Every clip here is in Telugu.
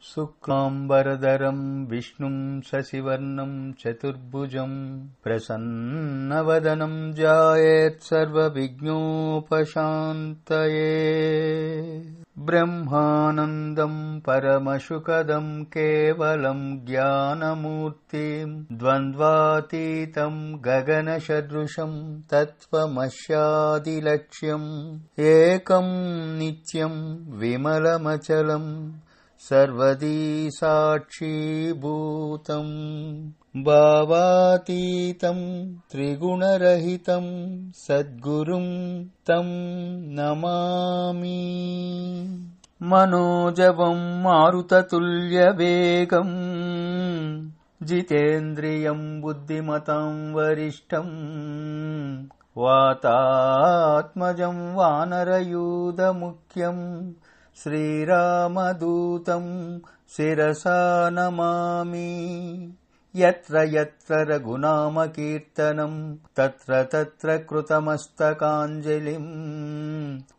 శుక్లాంబరధరం విష్ణుం శశివర్ణం చతుర్భుజం ప్రసన్నవదనం ధ్యాయేత్ సర్వవిఘ్నోపశాంతయే. బ్రహ్మానందం పరమశుకదం కేవలం జ్ఞానమూర్తిం ద్వంద్వాతీతం గగనసదృశం తత్వమస్యాదిలక్ష్యం ఏకం నిత్యం విమలమచలం సర్వదీ సాక్షీభూతం భావాతీతం త్రిగుణరహితం సద్గురుం తం నమామి. మనోజవం మారుతతుల్యవేగం జితేంద్రియం బుద్ధిమతాం వరిష్టం వాతాత్మజం వానరయూధముఖ్యం శ్రీరామదూతం శిరసా నమామి. యత్ర యత్ర రఘునామకీర్తనం తత్ర తత్ర కృతమస్తకాంజలిం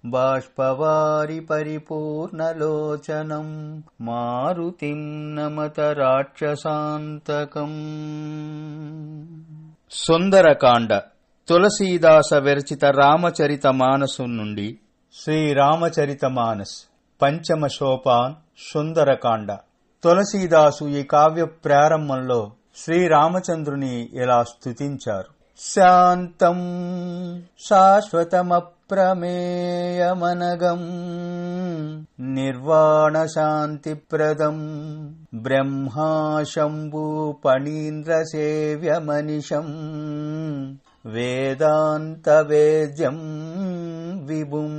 బాష్పవారి పరిపూర్ణలోచనం మారుతిం నమత రాక్షసాంతకం. సుందరకాండ తులసీదాస విరచిత రామచరిత మానసు నుండి శ్రీరామచరితమానస్ పంచమ సోపాన్ సుందరకాండ. తులసీదాసు ఈ కావ్య ప్రారంభంలో శ్రీరామచంద్రుని ఇలా స్తుతించారు. శాంతం శాశ్వతమప్రమేయమనగం నిర్వాణ శాంతిప్రదం బ్రహ్మా శంభూ ఫణీంద్ర సేవ్యమనిషం వేదాంత వేద్యం విభుం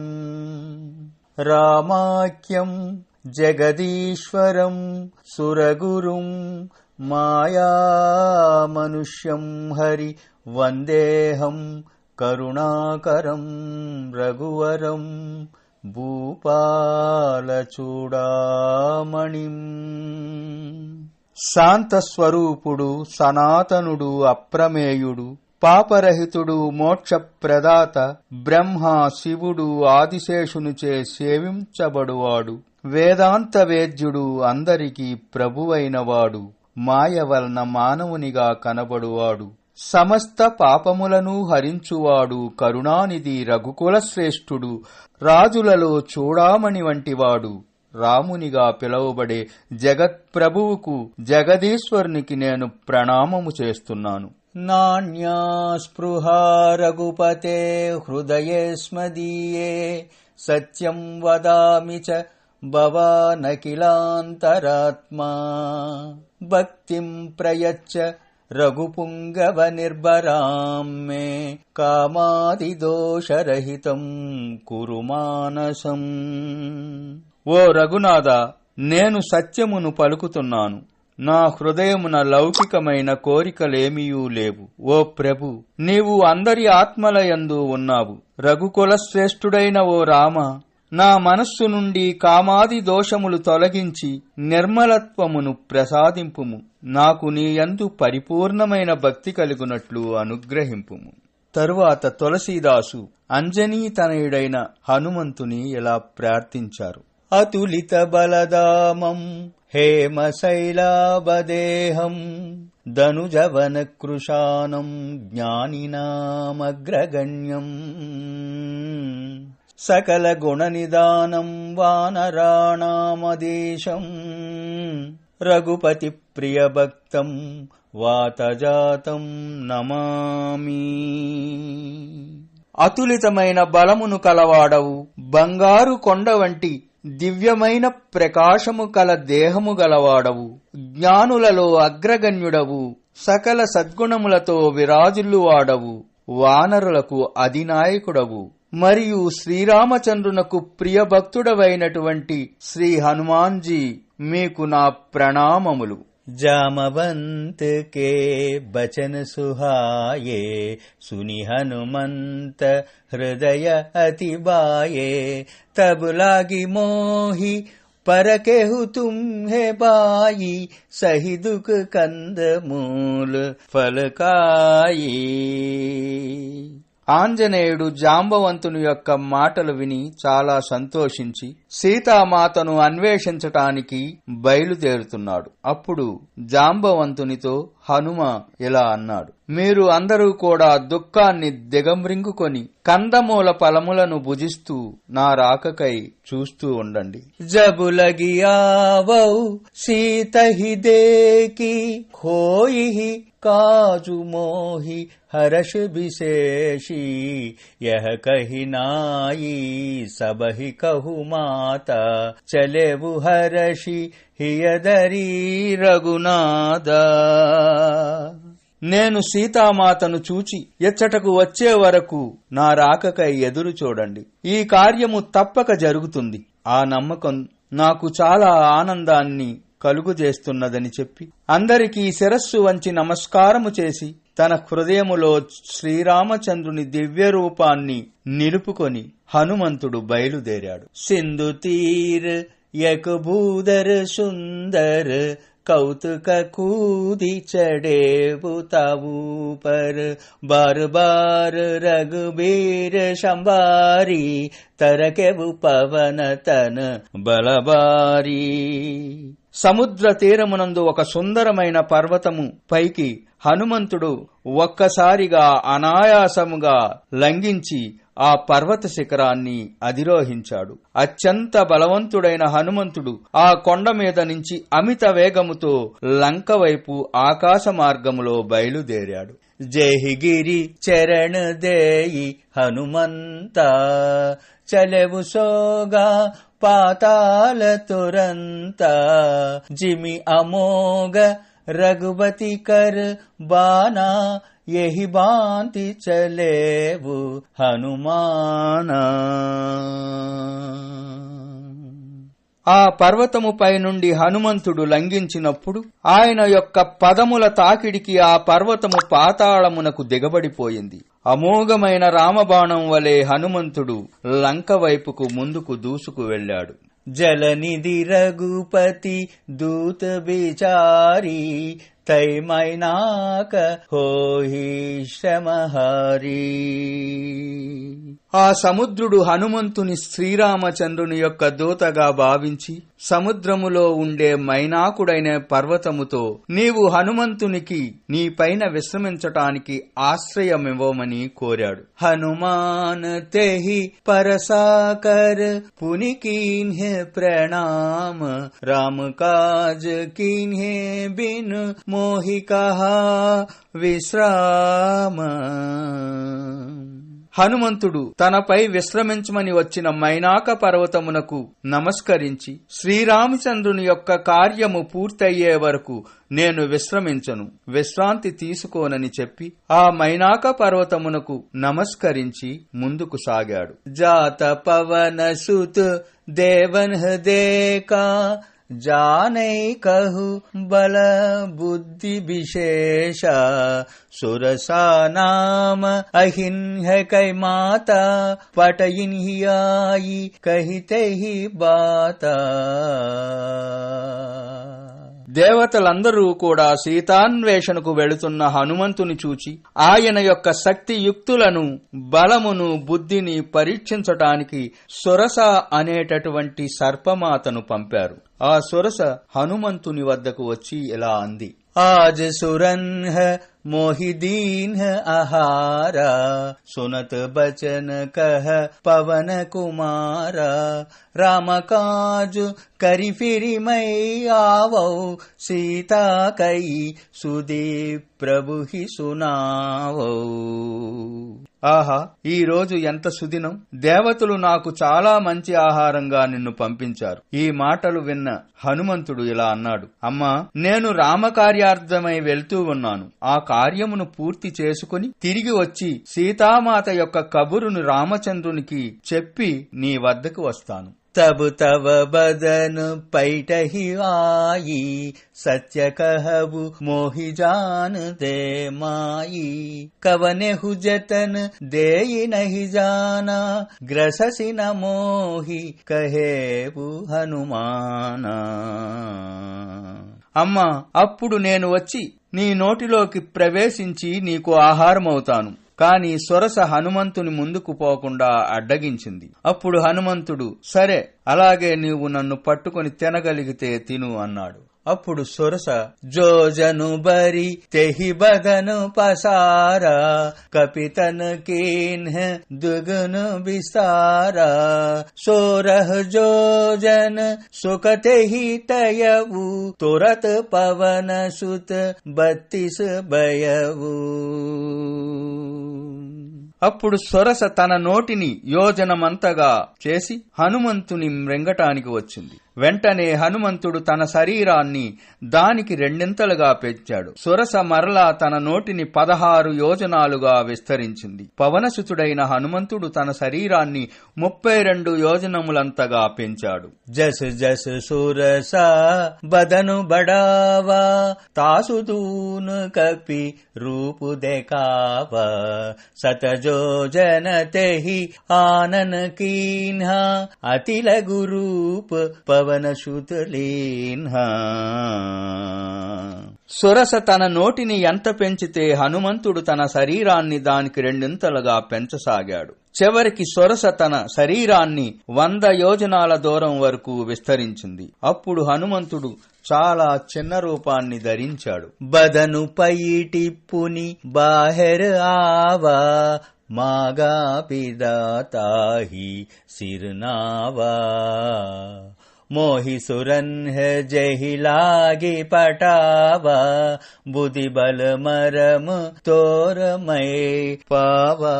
రామాఖ్యం జగదీశ్వరం సురగురుం మాయామనుష్యం హరి వందేహం కరుణాకరం రఘువరం భూపాలచూడామణిం. శాంతస్వరూపుడు సనాతనుడు అప్రమేయుడు పాపరహితుడు మోక్షప్రదాత బ్రహ్మ శివుడు ఆదిశేషునిచే సేవించబడువాడు వేదాంత వేద్యుడు అందరికీ ప్రభువైనవాడు మాయ వలన మానవునిగా కనబడువాడు సమస్త పాపములను హరించువాడు కరుణానిధి రఘుకుల శ్రేష్ఠుడు రాజులలో చూడామణి వంటివాడు రామునిగా పిలువబడే జగత్ప్రభువుకు జగదీశ్వరునికి నేను ప్రణామము చేస్తున్నాను. నాణ్యా స్పృహా రఘుపతే హృదయే స్మదీయే సత్యం వదామి చ భవానఖిలాంతరాత్మా భక్తిం ప్రయచ్చ రఘుపుంగవ నిర్భరాం మే కామాదిదోషరహితం కురు మానసం. ఓ రఘునాథ, నేను సత్యమును పలుకుతున్నాను. నా హృదయమున లౌకికమైన కోరికలేమియూ లేవు. ఓ ప్రభు, నీవు అందరి ఆత్మలయందు ఉన్నావు. రఘుకుల శ్రేష్ఠుడైన ఓ రామ, నా మనస్సు నుండి కామాది దోషములు తొలగించి నిర్మలత్వమును ప్రసాదింపుము. నాకు నీయందు పరిపూర్ణమైన భక్తి కలుగునట్లు అనుగ్రహింపుము. తరువాత తులసీదాసు అంజనీతనయుడైన హనుమంతుని ఇలా ప్రార్థించారు. అతులిత బలదామం హేమశైలాబదేహం ధనుజవన కృశానం జ్ఞానినామగ్రగణ్యం సకల గుణనిదానం వానరాణామదేశం రఘుపతి ప్రియభక్తం వాతజాతం నమామి. అతులితమైన బలమును కలవాడవు, బంగారు కొండ వంటి దివ్యమైన ప్రకాశము కల దేహము గలవాడవు, జ్ఞానులలో అగ్రగణ్యుడవు, సకల సద్గుణములతో విరాజిల్లువాడవు, వానరులకు అధినాయకుడవు, మరియు శ్రీరామచంద్రునకు ప్రియభక్తుడవైనటువంటి శ్రీ హనుమాన్జీ, మీకు నా ప్రణామములు. जामवंत के बचन सुहाये सुनि हनुमंत हृदय अति बाये तब लागी मोहि परकेहु तुम्हे बाई सही दुख कंद मूल फलकाई. ఆంజనేయుడు జాంబవంతుని యొక్క మాటలు విని చాలా సంతోషించి సీతామాతను అన్వేషించటానికి బయలుదేరుతున్నాడు. అప్పుడు జాంబవంతునితో హనుమ ఇలా అన్నాడు: మీరు అందరూ కూడా దుఃఖాన్ని దిగమ్రింగుకొని కందమూల ఫలములను భుజిస్తూ నా రాకకై చూస్తూ ఉండండి. జబులగి आवौ सीतहि देकी खोई काजु मोहि हर्ष विशेषी यह कही नाई सबहि कहु माता चलेबु हर्षि हियदरी रघुनादा. నేను సీతామాతను చూచి ఎచ్చటకు వచ్చే వరకు నా రాకకై ఎదురు చూడండి. ఈ కార్యము తప్పక జరుగుతుంది. ఆ నమ్మకం నాకు చాలా ఆనందాన్ని కలుగుజేస్తున్నదని చెప్పి అందరికీ శిరస్సు వంచి నమస్కారము చేసి తన హృదయములో శ్రీరామచంద్రుని దివ్య రూపాన్ని నిలుపుకొని హనుమంతుడు బయలుదేరాడు. సింధు తీర్ యక్ భూదర్ సుందర్ कौतुक कूदी चढ़े बुताऊ पर बार बार रघुबीर शंबारी तरके पवन तन बलबारी. సముద్ర తీరమునందు ఒక సుందరమైన పర్వతము పైకి హనుమంతుడు ఒక్కసారిగా అనాయాసముగా లంఘించి ఆ పర్వత శిఖరాన్ని అధిరోహించాడు. అత్యంత బలవంతుడైన హనుమంతుడు ఆ కొండ మీద నుంచి అమిత వేగముతో లంక వైపు ఆకాశ మార్గములో బయలుదేరాడు. జైగిరి చరణ దేయి హనుమంత చలెవు సోగా పాతాల తురంత జిమి అమోఘ రఘుపతి కర్ బానా యహి బాంతి చలేవు హనుమానా. ఆ పర్వతముపై నుండి హనుమంతుడు లంఘించినప్పుడు ఆయన యొక్క పదముల తాకిడికి ఆ పర్వతము పాతాళమునకు దిగబడిపోయింది. అమోఘమైన రామబాణం వలె హనుమంతుడు లంక వైపుకు ముందుకు దూసుకు వెళ్లాడు. జలనిధి రఘుపతి దూత బిచారి తైమైనాక హోహి శ్రమహారి. ఆ సముద్రుడు హనుమంతుని శ్రీరామచంద్రుని యొక్క దూతగా భావించి సముద్రములో ఉండే మైనాకుడైన పర్వతముతో నీవు హనుమంతునికి నీ పైన విశ్రమించటానికి ఆశ్రయమివ్వమని కోరాడు. Hanuman తెహి పరసాకర్ పునికీన్హే ప్రణామ Rama cause కీన్హే bin మోహి కహా విశ్రామ. హనుమంతుడు తనపై విశ్రమించమని వచ్చిన మైనాక పర్వతమునకు నమస్కరించి శ్రీరామచంద్రుని యొక్క కార్యము పూర్తయ్యే వరకు నేను విశ్రమించను, విశ్రాంతి తీసుకోనని చెప్పి ఆ మైనాక పర్వతమునకు నమస్కరించి ముందుకు సాగాడు. జాత పవన సుత్ దేవన్ దేకా जानै कहु बल बुद्धि विशेष सुरसा नाम अहिन्ह कै माता पटइन ही आई कहिते ही बाता. దేవతలందరూ కూడా సీతాన్వేషణకు వెళుతున్న హనుమంతుని చూచి ఆయన యొక్క శక్తియుక్తులను బలమును బుద్ధిని పరీక్షించటానికి సురస అనేటటువంటి సర్పమాతను పంపారు. ఆ సురస హనుమంతుని వద్దకు వచ్చి ఇలా అంది: आज सुरन्ह मोहि दीन्ह आहारा सुनत बचन कह पवन कुमारा राम काज करी फिरी मई आवौ सीता कई सुदी ప్రభు హి సునావో. ఆహా, ఈ రోజు ఎంత సుదినం! దేవతలు నాకు చాలా మంచి ఆహారంగా నిన్ను పంపించారు. ఈ మాటలు విన్న హనుమంతుడు ఇలా అన్నాడు: అమ్మా, నేను రామకార్యార్థమై వెళ్తూ ఉన్నాను. ఆ కార్యమును పూర్తి చేసుకుని తిరిగి వచ్చి సీతామాత యొక్క కబురును రామచంద్రునికి చెప్పి నీ వద్దకు వస్తాను. तब तव बदन पैठहि आई सत्य कहबु मोहि जान दे माई कवने हु जतन देई नहीं जाना ग्रससि न मोहि कहेबु हनुमाना. అమ్మా, అప్పుడు నేను వచ్చి నీ నోటిలోకి ప్రవేశించి నీకు ఆహారమవుతాను. కాని సొరస హనుమంతుని ముందుకు పోకుండా అడ్డగించింది. అప్పుడు హనుమంతుడు, సరే, అలాగే నీవు నన్ను పట్టుకొని తినగలిగితే తిను అన్నాడు. అప్పుడు సొరస, జోజను బరి తెహి బదను పసారా కపితన్ కీన్హ దుగును బిస్తారా సోరహ్ జోజన్ సుకతెహి తయవు తురత్ పవన సుత 32 బయవు. అప్పుడు సొరస తన నోటిని యోజనమంతగా చేసి హనుమంతుని మృంగటానికి వచ్చింది. వెంటనే హనుమంతుడు తన శరీరాన్ని దానికి 2 పెంచాడు. సొరస మరలా తన నోటిని 16 యోజనాలుగా విస్తరించింది. పవనసుతుడైన హనుమంతుడు తన శరీరాన్ని 32 యోజనములంతగా పెంచాడు. జస్ జస్ సొరస బదను బడావా తాసుదూను కపి రూపు దేకావా సతజోజన తెహి ఆనన కీన్హా అతిల గురూప్ పవన సుతలీన్హా. సొరస తన నోటిని ఎంత పెంచితే హనుమంతుడు తన శరీరాన్ని దానికి 2 పెంచసాగాడు. చివరికి సొరస తన శరీరాన్ని 100 యోజనాల దూరం వరకు విస్తరించింది. అప్పుడు హనుమంతుడు చాలా చిన్న రూపాన్ని ధరించాడు. బదను పైటిప్పుని బాహెర్ ఆవా మాగా పిదాతాహి సిర్నావా మోహి సురన్ జహి లాగి పటావా బుద్ధి బల మరమ తోరమై పావా.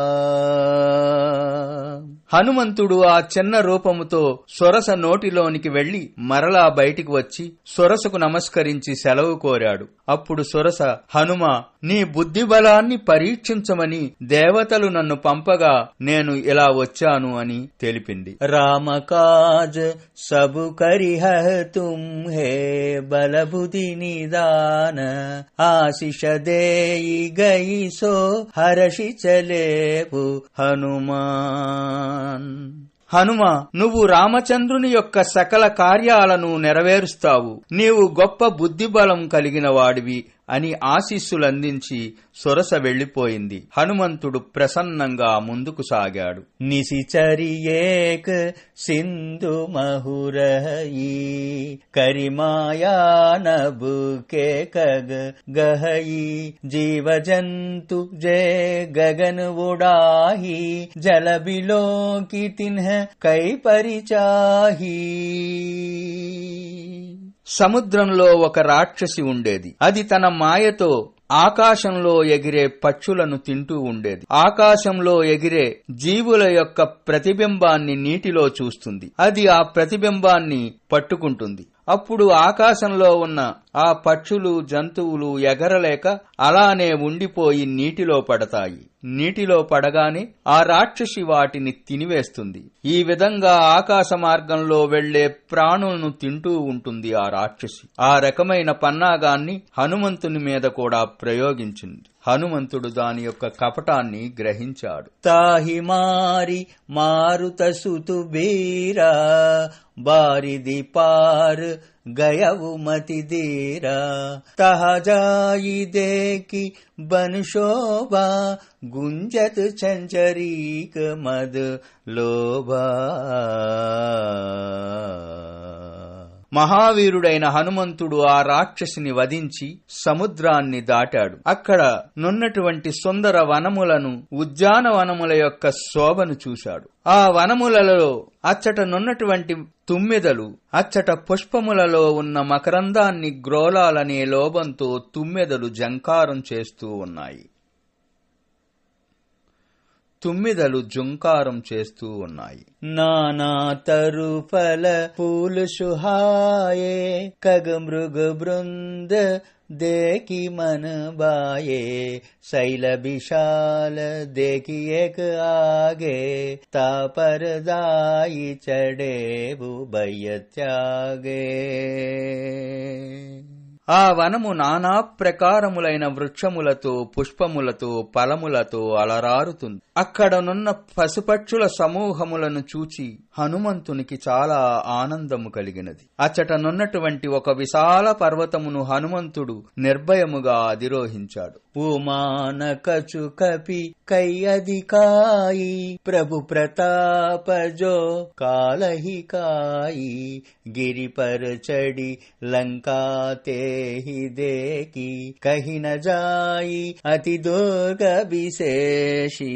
హనుమంతుడు ఆ చిన్న రూపముతో సొరస నోటిలోనికి వెళ్లి మరలా బయటికి వచ్చి సొరసకు నమస్కరించి సెలవు కోరాడు. అప్పుడు సొరస, హనుమ, నీ బుద్ధి బలాన్ని పరీక్షించమని దేవతలు నన్ను పంపగా నేను ఇలా వచ్చాను అని తెలిపింది. రామకాజ్ సబు కరిహ తుమ్ హే బలబుద్ధి నిదాన ఆశిష దేయి గయి సో హరషి చలేపు హనుమాన్. హనుమ, నువ్వు రామచంద్రుని యొక్క సకల కార్యాలను నెరవేరుస్తావు. నీవు గొప్ప బుద్ధిబలం కలిగిన వాడివి అని ఆశీస్సులందించి సొరస వెళ్లిపోయింది. హనుమంతుడు ప్రసన్నంగా ముందుకు సాగాడు. నిశిచరియేక్ సింధు మహురహయి కరిమాయానబు కే కగ గహయి జీవ జంతు జే గగన్ ఉడాహి జల బిలోకి తిన్హ కై పరిచాహి. సముద్రంలో ఒక రాక్షసి ఉండేది. అది తన మాయతో ఆకాశంలో ఎగిరే పక్షులను తింటూ ఉండేది. ఆకాశంలో ఎగిరే జీవుల యొక్క ప్రతిబింబాన్ని నీటిలో చూస్తుంది. అది ఆ ప్రతిబింబాన్ని పట్టుకుంటుంది. అప్పుడు ఆకాశంలో ఉన్న ఆ పక్షులు, జంతువులు ఎగరలేక అలానే ఉండిపోయి నీటిలో పడతాయి. నీటిలో పడగానే ఆ రాక్షసి వాటిని తినివేస్తుంది. ఈ విధంగా ఆకాశ మార్గంలో వెళ్లే ప్రాణులను తింటూ ఉంటుంది ఆ రాక్షసి. ఆ రకమైన పన్నాగాన్ని హనుమంతుని మీద కూడా ప్రయోగించింది. హనుమంతుడు దాని యొక్క కపటాన్ని గ్రహించాడు. తాహి మారి మారుత సుతు బీరా బారిది పార్ గయవు మతి దేరా తహజాయి దేకి బన్శోభా గుంజత్ చంచరీక మద్ లోభా. మహావీరుడైన హనుమంతుడు ఆ రాక్షసిని వధించి సముద్రాన్ని దాటాడు. అక్కడ నున్నటువంటి సుందర వనములను, ఉద్యానవనముల యొక్క శోభను చూశాడు. ఆ వనములలో అచ్చట నున్నటువంటి తుమ్మెదలు, అచ్చట పుష్పములలో ఉన్న మకరందాన్ని గ్రోలాలనే లోభంతో తుమ్మెదలు జంకారం చేస్తూ ఉన్నాయి. తుమ్మిదలు జుంకారం చేస్తూ ఉన్నాయి. నానా తరు ఫల పూలు సుహాయే కగ మృగ బృంద దేకి మన బాయే శైల విశాల దేకి ఏక ఆగే తాపరదాయి చడేవు భయ త్యాగే. ఆ వనము నానా ప్రకారములైన వృక్షములతో, పుష్పములతో, ఫలములతో అలరారుతుంది. అక్కడనున్న పశుపక్షుల సమూహములను చూచి హనుమంతునికి చాలా ఆనందము కలిగినది. అచ్చటనున్నటువంటి ఒక విశాల పర్వతమును హనుమంతుడు నిర్భయముగా అధిరోహించాడు. उमान कछु कपि कई अधिकाई प्रभु प्रताप जो कालहि काई गिरि पर चढ़ी लंका ते ही देखी कही न जाई अति दुर्ग विशेषी.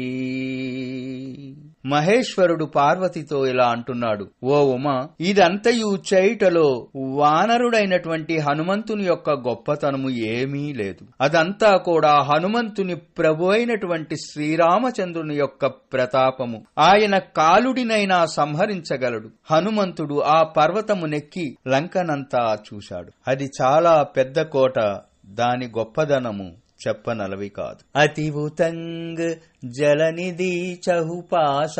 మహేశ్వరుడు పార్వతితో ఇలా అంటున్నాడు, ఓ ఉమా, ఇదంతయు చేయుటలో వానరుడైనటువంటి హనుమంతుని యొక్క గొప్పతనము ఏమీ లేదు. అదంతా కూడా హనుమంతుని ప్రభు అయినటువంటి శ్రీరామచంద్రుని యొక్క ప్రతాపము. ఆయన కాలుడినైనా సంహరించగలడు. హనుమంతుడు ఆ పర్వతము నెక్కి లంకనంతా చూశాడు. అది చాలా పెద్ద కోట. దాని గొప్పదనము చెప్పనలవి కాదు. అతి ఉతంగ్ జలనిధి చహుపాస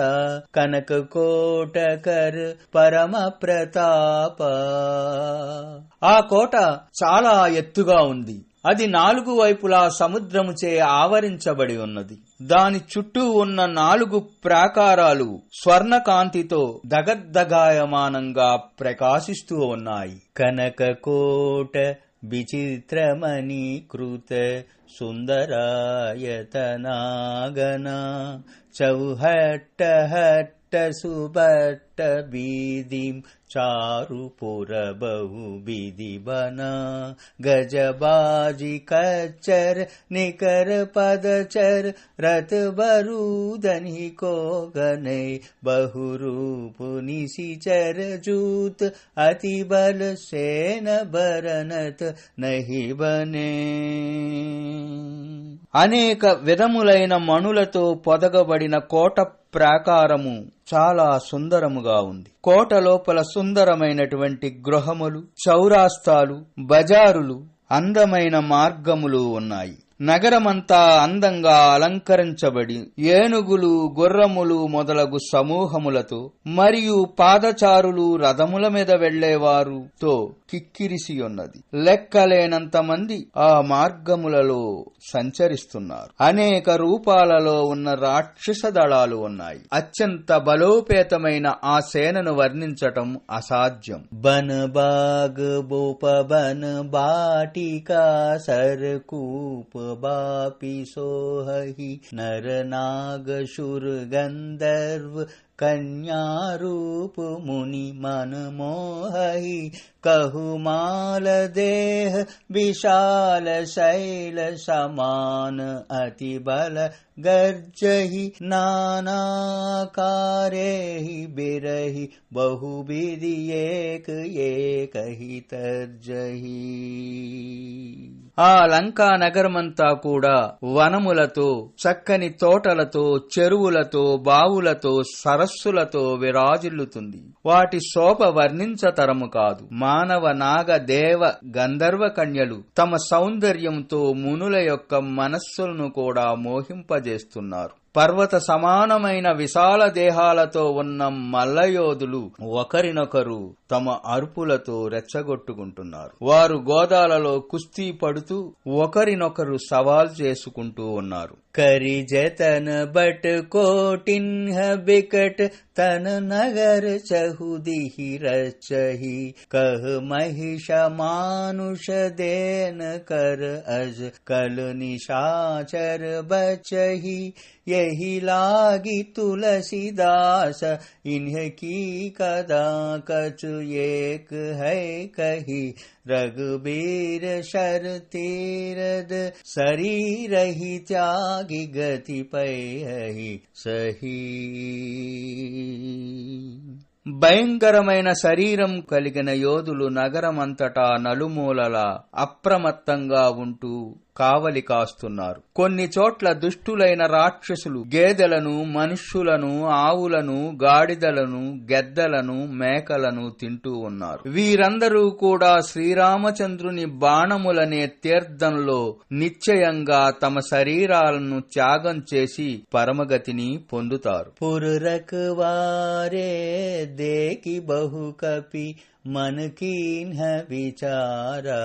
కనక కోటకర్ పరమ ప్రతాప. ఆ కోట చాలా ఎత్తుగా ఉంది. అది 4 వైపులా సముద్రముచే ఆవరించబడి ఉన్నది. దాని చుట్టూ ఉన్న 4 ప్రాకారాలు స్వర్ణకాంతితో దగద్దగాయమానంగా ప్రకాశిస్తూ ఉన్నాయి. కనక కోట విచిత్రమణీకృత సుందరాయతనాగన చౌహట్ట హట్ట సుబట్ట బీదిం చారుపుర బహు బిధి బనా గజబాజి కచ్చర్ నికర పదచర్ రత బరూదని కోగనే బహురూపు నిశిచర జూత్ అతి బల సేన బరనత నహి బనే. అనేక విధములైన మణులతో పొదగబడిన కోట ప్రాకారము చాలా సుందరముగా ఉంది. కోట లోపల సుందరమైనటువంటి గృహములు, చౌరాస్తాలు, బజారులు, అందమైన మార్గములు ఉన్నాయి. నగరమంతా అందంగా అలంకరించబడి ఏనుగులు, గుర్రములు మొదలగు సమూహములతో మరియు పాదచారులు రథముల మీద వెళ్లేవారుతో కిక్కిరిసి ఉన్నది. లెక్కలేనంత మంది ఆ మార్గములలో సంచరిస్తున్నారు. అనేక రూపాలలో ఉన్న రాక్షస దళాలు ఉన్నాయి. అత్యంత బలోపేతమైన ఆ సేనను వర్ణించటం అసాధ్యం. బన్ బాగ్ బోప బన్ బాటికా సరకూప बापी सोहहि नर नाग शुर गंधर्व कन्या रूप मुनि मन मोहहि कहुमाल देह विशाल शैल समान अति बल गर्जहि नानाकारेहि बिरहि बहुविधि एक ही तर्जहि. ఆ లంకా నగరమంతా కూడా వనములతో, చక్కని తోటలతో, చెరువులతో, బావులతో, సరస్సులతో విరాజిల్లుతుంది. వాటి శోభ వర్ణించతరము కాదు. మానవ, నాగ, దేవ, గంధర్వ కన్యలు తమ సౌందర్యంతో మునుల యొక్క మనస్సులను కూడా మోహింపజేస్తున్నారు. పర్వత సమానమైన విశాల దేహాలతో ఉన్న మల్లయోధులు ఒకరినొకరు తమ అరుపులతో రెచ్చగొట్టుకుంటున్నారు. వారు గోదాలలో కుస్తీ పడుతూ ఒకరినొకరు సవాల్ చేసుకుంటూ ఉన్నారు. करी जतन बट कोटिन्ह बिकट तन नगर चहुदिहि रचहि कह महिष मानुष देन कर अज कल निशाचर बचहि यही लागी तुलसीदास इन्ह की कदा कछु एक है कही रघुबीर शर तीरद शरीर ही त्यागी गति पै सही. భయంకరమైన శరీరం కలిగిన యోధులు నగరమంతటా నలుమూలలా అప్రమత్తంగా ఉంటూ కావలి కాస్తున్నారు. కొన్ని చోట్ల దుష్టులైన రాక్షసులు గేదెలను, మనుష్యులను, ఆవులను, గాడిదలను, గెద్దలను, మేకలను తింటూ ఉన్నారు. వీరందరూ కూడా శ్రీరామచంద్రుని బాణములనే తీర్థంలో నిశ్చయంగా తమ శరీరాలను త్యాగం చేసి పరమగతిని పొందుతారు. పురరకవారే దేకి బహు కపి मन कीन्ह विचारा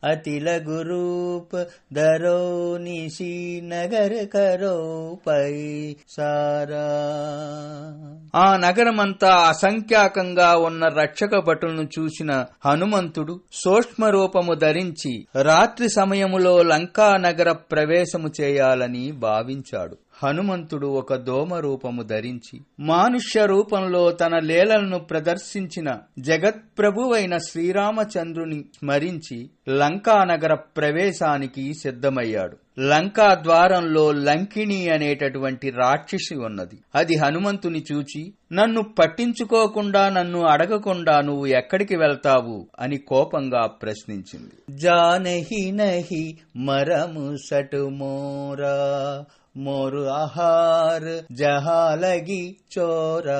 अति लघु रूप धरो निशी नगर करो पै सारा. ఆ నగరమంతా అసంఖ్యాకంగా ఉన్న రక్షక భటులను చూసిన హనుమంతుడు సూక్ష్మ రూపము ధరించి రాత్రి సమయములో లంకా నగర ప్రవేశము చేయాలని భావించాడు. హనుమంతుడు ఒక దోమ రూపము ధరించి మానుష్య రూపంలో తన లీలలను ప్రదర్శించిన జగత్ప్రభువైన శ్రీరామచంద్రుని స్మరించి లంకానగర ప్రవేశానికి సిద్ధమయ్యాడు. లంకా ద్వారంలో లంకిణి అనేటటువంటి రాక్షసి ఉన్నది. అది హనుమంతుని చూచి, నన్ను పట్టించుకోకుండా, నన్ను అడగకుండా నువ్వు ఎక్కడికి వెళ్తావు అని కోపంగా ప్రశ్నించింది. జానహి నహి మరము సటు మోరా मोरु आहार जहालगी चोरा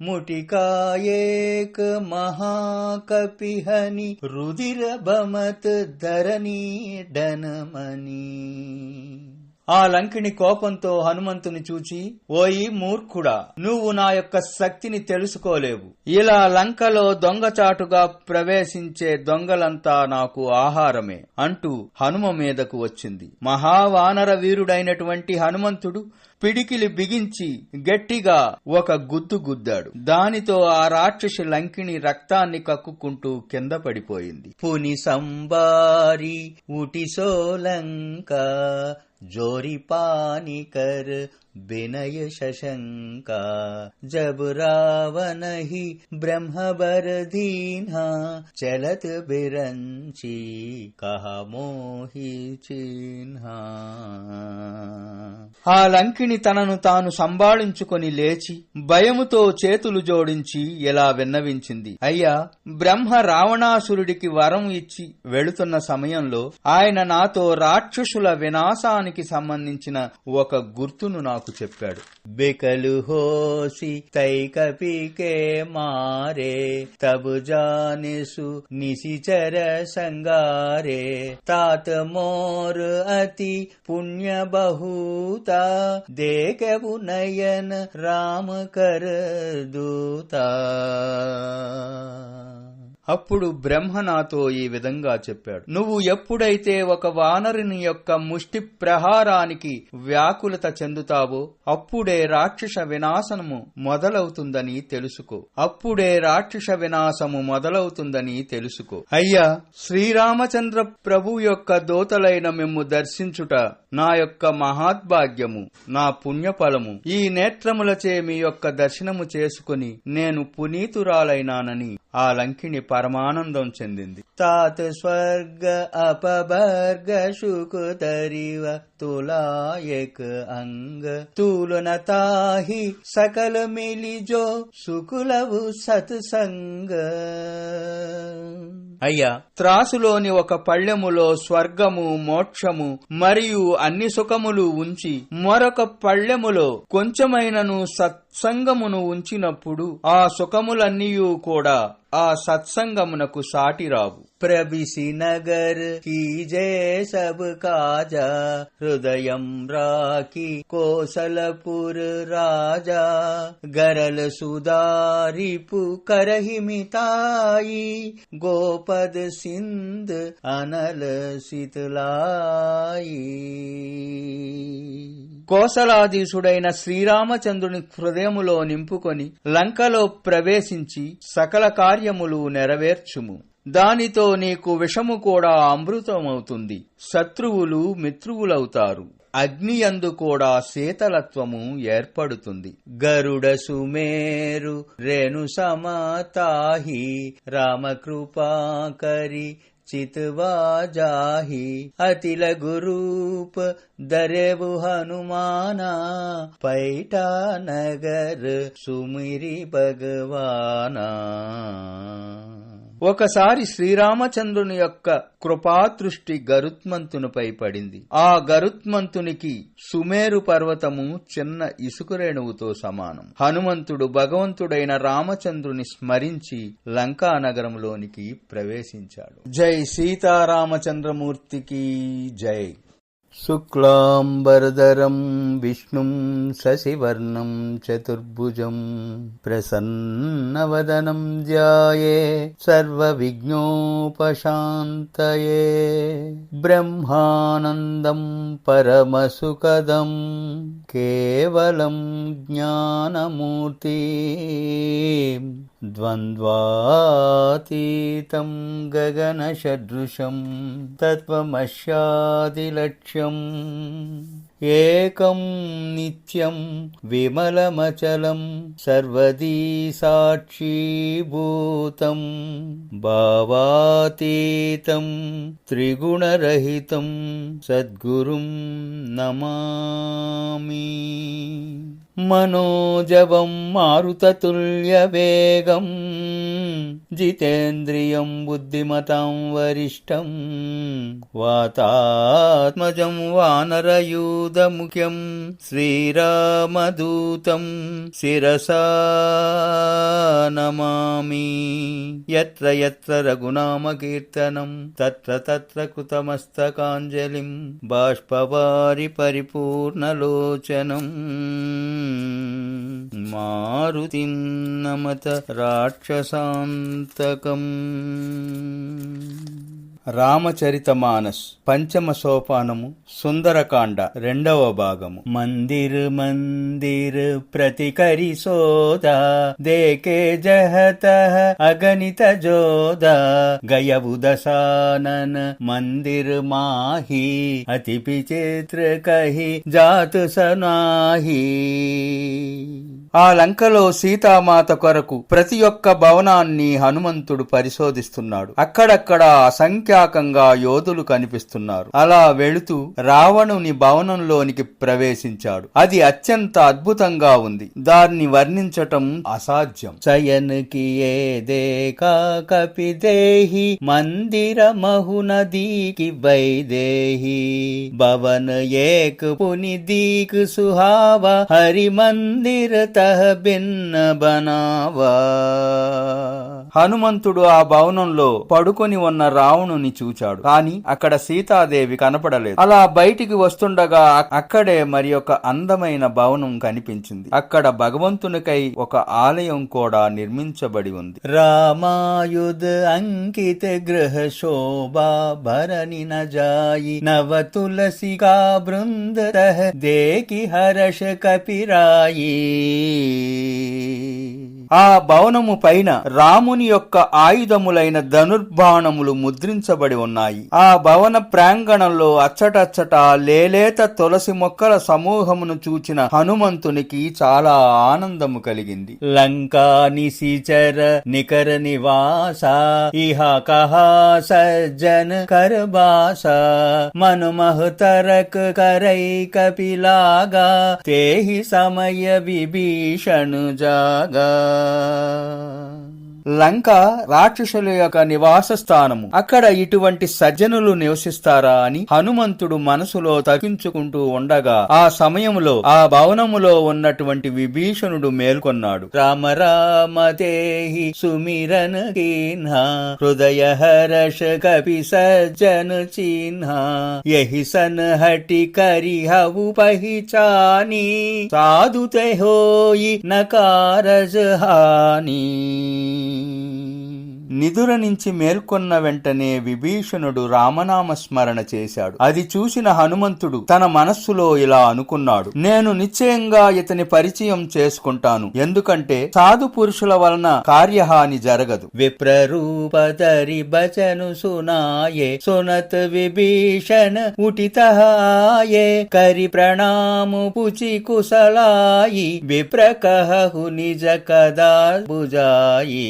मुटिका एक महाकपिहनि रुधिर बमत धरनी डनमनी. ఆ లంకిణి కోపంతో హనుమంతుని చూచి, ఓయి మూర్ఖుడా, నువ్వు నా యొక్క శక్తిని తెలుసుకోలేవు. ఇలా లంకలో దొంగచాటుగా ప్రవేశించే దొంగలంతా నాకు ఆహారమే అంటూ హనుమ మీదకు వచ్చింది. మహావానర వీరుడైనటువంటి హనుమంతుడు పిడికిలి బిగించి గట్టిగా ఒక గుద్దు గుద్దాడు. దానితో ఆ రాక్షసి లంకిణి రక్తాన్ని కక్కుకుంటూ కింద పడిపోయింది. పుని సంబారి ఉటి సోలంక जोरी पानी कर बिनय शशंका जब रावण ही ब्रह्मबर दीन्हा चलत बिरंची कहा मोहि चिन्हा. ఆ లంకిణి తనను తాను సంభాళించుకొని లేచి భయముతో చేతులు జోడించి ఇలా విన్నవించింది, అయ్యా, బ్రహ్మ రావణాసురుడికి వరం ఇచ్చి వెళుతున్న సమయంలో ఆయన నాతో రాక్షసుల వినాశానికి సంబంధించిన ఒక గుర్తును నాకు చెప్పాడు. బికలు హోసి తైకపికే మారే తబు జానిసు నిశిచర సంగారే తాత మోర్ అతి పుణ్య బహూత దేకవు నయన రామ కర దూత. అప్పుడు బ్రహ్మ నాతో ఈ విధంగా చెప్పాడు, నువ్వు ఎప్పుడైతే ఒక వానరుని యొక్క ముష్టి ప్రహారానికి వ్యాకులత చెందుతావో అప్పుడే రాక్షస వినాశనము మొదలవుతుందని తెలుసుకో. అయ్యా, శ్రీరామచంద్ర ప్రభు యొక్క దూతలైన మిమ్ము దర్శించుట నా యొక్క మహాద్భాగ్యము, నా పుణ్యఫలము. ఈ నేత్రములచే మీ యొక్క దర్శనము చేసుకుని నేను పునీతురాలైనానని ఆ లంకిణి పరమానందం చెందింది. తాత స్వర్గ అపవర్గ శుకుతరివ తులాయక అంగ తూలన తాహి సకల మిలిజో సుకులవు సత్సంగ. అయ్యా, త్రాసులోని ఒక పళ్ళెములో స్వర్గము, మోక్షము మరియు అన్ని సుఖములు ఉంచి మరొక పళ్ళెములో కొంచెమైనను సత్సంగమును ఉంచినప్పుడు ఆ సుఖములన్నీయూ కూడా ఆ సత్సంగమునకు సాటిరావు. ప్రబిసి నగర్ కీజే సబ్ కాజా హృదయం రాకి కోసలపుర్ రాజా గరల సుదారిపు కరహిమితాయి గోపద సింధ్ అనల శీతలాయి. కోసలాధీశుడైన శ్రీరామచంద్రుని హృదయములో నింపుకొని లంకలో ప్రవేశించి సకల కార్యములు నెరవేర్చుము. దానితో నీకు విషము కూడా అమృతమవుతుంది. శత్రువులు మిత్రువులవుతారు. అగ్నియందు కూడా శీతలత్వము ఏర్పడుతుంది. గరుడ సుమేరు రేణు సమతాహి రామకృపాకరి चितवा जाहि अति लघु रूप दरेबु हनुमाना पैठा नगर सुमिरि भगवाना. ఒకసారి శ్రీరామచంద్రుని యొక్క కృపాదృష్టి గరుత్మంతునిపై పడింది. ఆ గరుత్మంతునికి సుమేరు పర్వతము చిన్న ఇసుకరేణువుతో సమానం. హనుమంతుడు భగవంతుడైన రామచంద్రుని స్మరించి లంకా నగరంలోనికి ప్రవేశించాడు. జై సీతారామచంద్రమూర్తికి జై. శుక్లాంబరధరం విష్ణుం శశివర్ణం చతుర్భుజం ప్రసన్నవదనం ధ్యాయే సర్వవిఘ్నోపశాంతయే బ్రహ్మానందం పరమసుఖదం కేవలం జ్ఞానమూర్తి ద్వంద్వాతీతం గగనసదృశం తత్వమస్యాదిలక్ష్యం ఏకం నిత్యం విమలమచలం సర్వదీ సాక్షీభూతం భావాతీతం త్రిగుణరహితం సద్గురుం నమామి. మనోజవం మారుతతుల్యవేగం జితేంద్రియం బుద్ధిమతాం వరిష్టం వాతాత్మజం వానరయూధముఖ్యం శ్రీరామదూతం శిరసా నమామి. యత్ర యత్ర రఘునామకీర్తనం తత్ర తత్ర కృతమస్తకాంజలిం బాష్పవారి పరిపూర్ణలోచనం మారుతిం నమత రాక్షసాంతకం. రామచరితమానస్ పంచమ సోపానము సుందరకాండ రెండవ భాగము. మందిర్ మందిర్ ప్రతికరి సోదా దేకే జహత అగణిత జోదా గయవు దశానన మందిర్ మాహి అతి విచిత్ర కహి జాతు సనాహి. ఆ లంకలో సీతామాత కొరకు ప్రతి ఒక్క భవనాన్ని హనుమంతుడు పరిశోధిస్తున్నాడు. అక్కడక్కడ అసంఖ్యాకంగా యోధులు కనిపిస్తున్నారు. అలా వెళుతూ రావణుని భవనంలోనికి ప్రవేశించాడు. అది అత్యంత అద్భుతంగా ఉంది. దాన్ని వర్ణించటం అసాధ్యం. చయన్కి ఏ దేకా కపిదేహి మందిర మహునదీకి వైదేహి భవన ఏక్ పుని దీక్ సుహావా హరి మందిర భిన్న బనావా. హనుమంతుడు ఆ భవనంలో పడుకొని ఉన్న రావణుని చూచాడు. కాని అక్కడ సీతాదేవి కనపడలేదు. అలా బయటికి వస్తుండగా అక్కడే మరి ఒక అందమైన భవనం కనిపించింది. అక్కడ భగవంతునికై ఒక ఆలయం కూడా నిర్మించబడి ఉంది. రామాయుధ అంకిత గృహ శోభా భరణి నజాయి నవ తులసికా బృంద దేకి హర్ష కపిరాయి. ఆ భవనము పైన రాముని యొక్క ఆయుధములైన ధనుర్బాణములు ముద్రించబడి ఉన్నాయి. ఆ భవన ప్రాంగణంలో అచ్చటచ్చట లేలేత తులసి మొక్కల సమూహమును చూచిన హనుమంతునికి చాలా ఆనందము కలిగింది. లంకా నిశిచర నికర నివాస ఇహ కహా సజ్జన కరబాస మనుమహతరక్ కరై కపిలాగా తేహి సమయ విభీషణు జాగా. లంక రాక్షసుల యొక్క నివాస స్థానము. అక్కడ ఇటువంటి సజ్జనులు నివసిస్తారా అని హనుమంతుడు మనసులో తగ్గించుకుంటూ ఉండగా ఆ సమయములో ఆ భవనములో ఉన్నటువంటి విభీషణుడు మేల్కొన్నాడు. రామ రామ తేహి సుమిరన కీన్హ హృదయ హర్ష కపి సజ్జన చిహ్న యహి సన్ హటి కరి హవు పహిచాని సాధుతే హోయి నకారజ హాని. నిదుర నుంచి మేల్కొన్న వెంటనే విభీషణుడు రామనామ స్మరణ చేశాడు. అది చూసిన హనుమంతుడు తన మనస్సులో ఇలా అనుకున్నాడు, నేను నిశ్చయంగా ఇతని పరిచయం చేసుకుంటాను. ఎందుకంటే సాధు పురుషుల వలన కార్యహాని జరగదు. విప్రరూపధరి బచను సునాయే సునత్ విభీషణ ఉటితహాయే కరి ప్రణాము పుచి కుశలాయి విప్రకహు నిజ కదా భుజాయి.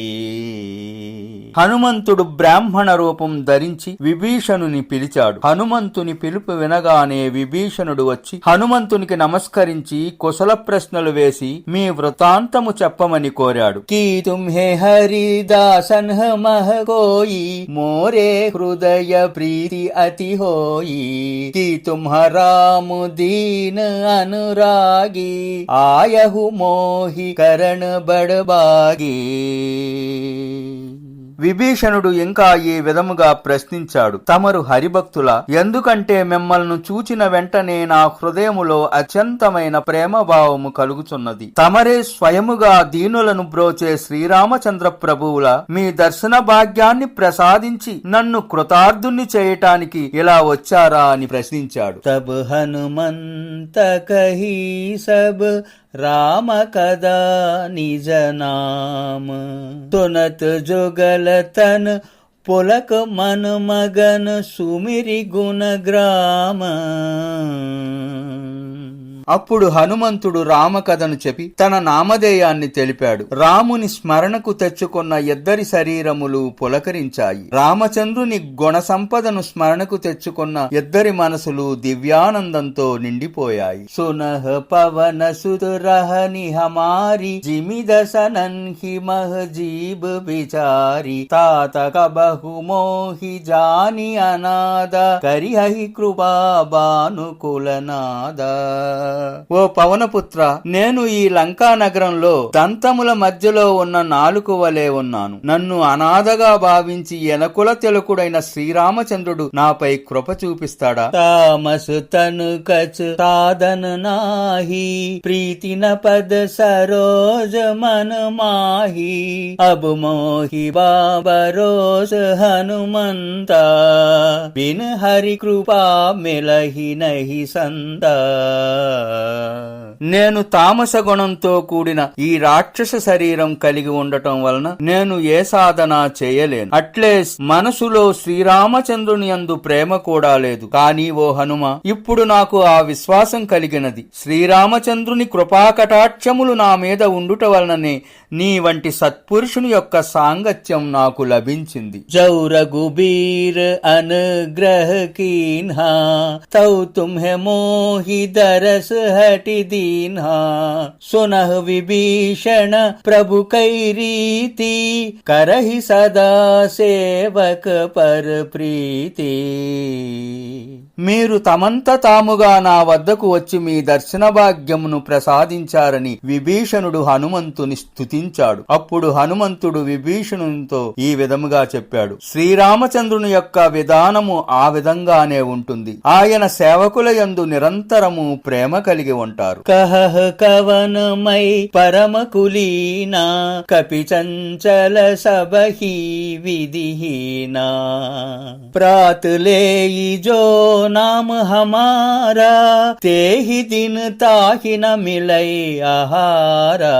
హనుమంతుడు బ్రాహ్మణ రూపం ధరించి విభీషణుని పిలిచాడు. హనుమంతుని పిలుపు వినగానే విభీషణుడు వచ్చి హనుమంతునికి నమస్కరించి కుశల ప్రశ్నలు వేసి మీ వృత్తాంతము చెప్పమని కోరాడు. కీ తుమ్హే హరిదాసన్ మహ కోయి మోరే హృదయ ప్రీతి అతి హోయి కీ తుమ్హ రాము దీన్ అనురాగి ఆయహు మోహి కరణ బడబాగి. విభీషణుడు ఇంకా ఈ విధముగా ప్రశ్నించాడు, తమరు హరిభక్తుల? ఎందుకంటే మిమ్మల్ని చూచిన వెంటనే నా హృదయములో అత్యంతమైన ప్రేమభావము కలుగుచున్నది. తమరే స్వయముగా దీనులను బ్రోచే శ్రీరామచంద్ర ప్రభువుల మీ దర్శన భాగ్యాన్ని ప్రసాదించి నన్ను కృతార్థుణ్ణి చేయటానికి ఇలా వచ్చారా అని ప్రశ్నించాడు. తబ్ హనుమంత కహీ సబ్ రామ కదా నిజ నామ తునత్ జుగల తన్ పులక మన మగన్ సుమిరి గుణ గ్రామ. అప్పుడు హనుమంతుడు రామకథను చెప్పి తన నామధేయాన్ని తెలిపాడు. రాముని స్మరణకు తెచ్చుకున్న ఇద్దరి శరీరములు పులకరించాయి. రామచంద్రుని గుణ సంపదను స్మరణకు తెచ్చుకున్న ఇద్దరి మనసులు దివ్యానందంతో నిండిపోయాయి. సునహ పవన సురహని హమారి జిమిదసనన్ హి మహజీబ్ బిచారి తాత కబహు మోహి జాని అనాద కరిహి కృపా బానుకులనాద. ఓ పవనపుత్ర, నేను ఈ లంకా నగరంలో దంతముల మధ్యలో ఉన్న నాలుక వలె ఉన్నాను. నన్ను అనాథగా భావించి ఎనకుల తెలుకుడైన శ్రీరామచంద్రుడు నాపై కృప చూపిస్తాడా? తామసు తను కచ్ సాధన నాహి ప్రీతిన పద సరోజ మన మాహి అబు మోహి బాబరోజ హనుమంత బిన్ హరి కృపా మిలహి నహి సంత. నేను తామస గుణంతో కూడిన ఈ రాక్షస శరీరం కలిగి ఉండటం వలన నేను ఏ సాధన చేయలేను. అట్లే మనసులో శ్రీరామచంద్రుని యందు ప్రేమ కూడా లేదు. కానీ ఓ హనుమ, ఇప్పుడు నాకు ఆ విశ్వాసం కలిగినది. శ్రీరామచంద్రుని కృపాకటాక్షములు నా మీద ఉండుట వలననే నీ వంటి సత్పురుషుని యొక్క సాంగత్యం నాకు లభించింది. జౌరగుబీర్ అనుగ్రహ కీన్హా తౌ తుమ్హె మోహి దరస్ హటి దీన్హా సునః విభీషణ ప్రభు కైరీతి కరహి సదా సేవక పర ప్రీతి. మీరు తమంత తాముగా నా వద్దకు వచ్చి మీ దర్శన భాగ్యమును ప్రసాదించారని విభీషణుడు హనుమంతుని స్తుతించాడు. అప్పుడు హనుమంతుడు విభీషణునితో ఈ విధముగా చెప్పాడు, శ్రీరామచంద్రుని యొక్క విధానము ఆ విధంగానే ఉంటుంది. ఆయన సేవకుల యందు నిరంతరము ప్రేమ కలిగి ఉంటారు. కహ కవనమై పరమ కులీనా కపి చంచల సబహి విధిహీనా ప్రాతులేయి జో नाम हमारा तेहि दिन ताहि न मिलै आहारा.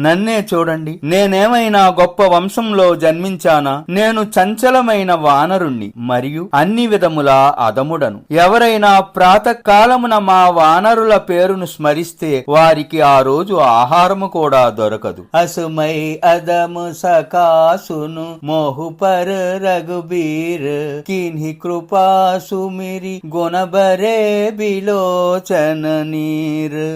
నన్నే చూడండి, నేనేమైనా గొప్ప వంశంలో జన్మించానా? నేను చంచలమైన వానరుణ్ణి మరియు అన్ని విధములా అదముడను. ఎవరైనా ప్రాతకాలమున మా వానరుల పేరును స్మరిస్తే వారికి ఆ రోజు ఆహారము కూడా దొరకదు. అసుమై అదము సకాసును మోహు పర రఘుబీర్ కిన్హి కృపా సుమిరి గుణబరే బిలోచన నీర్.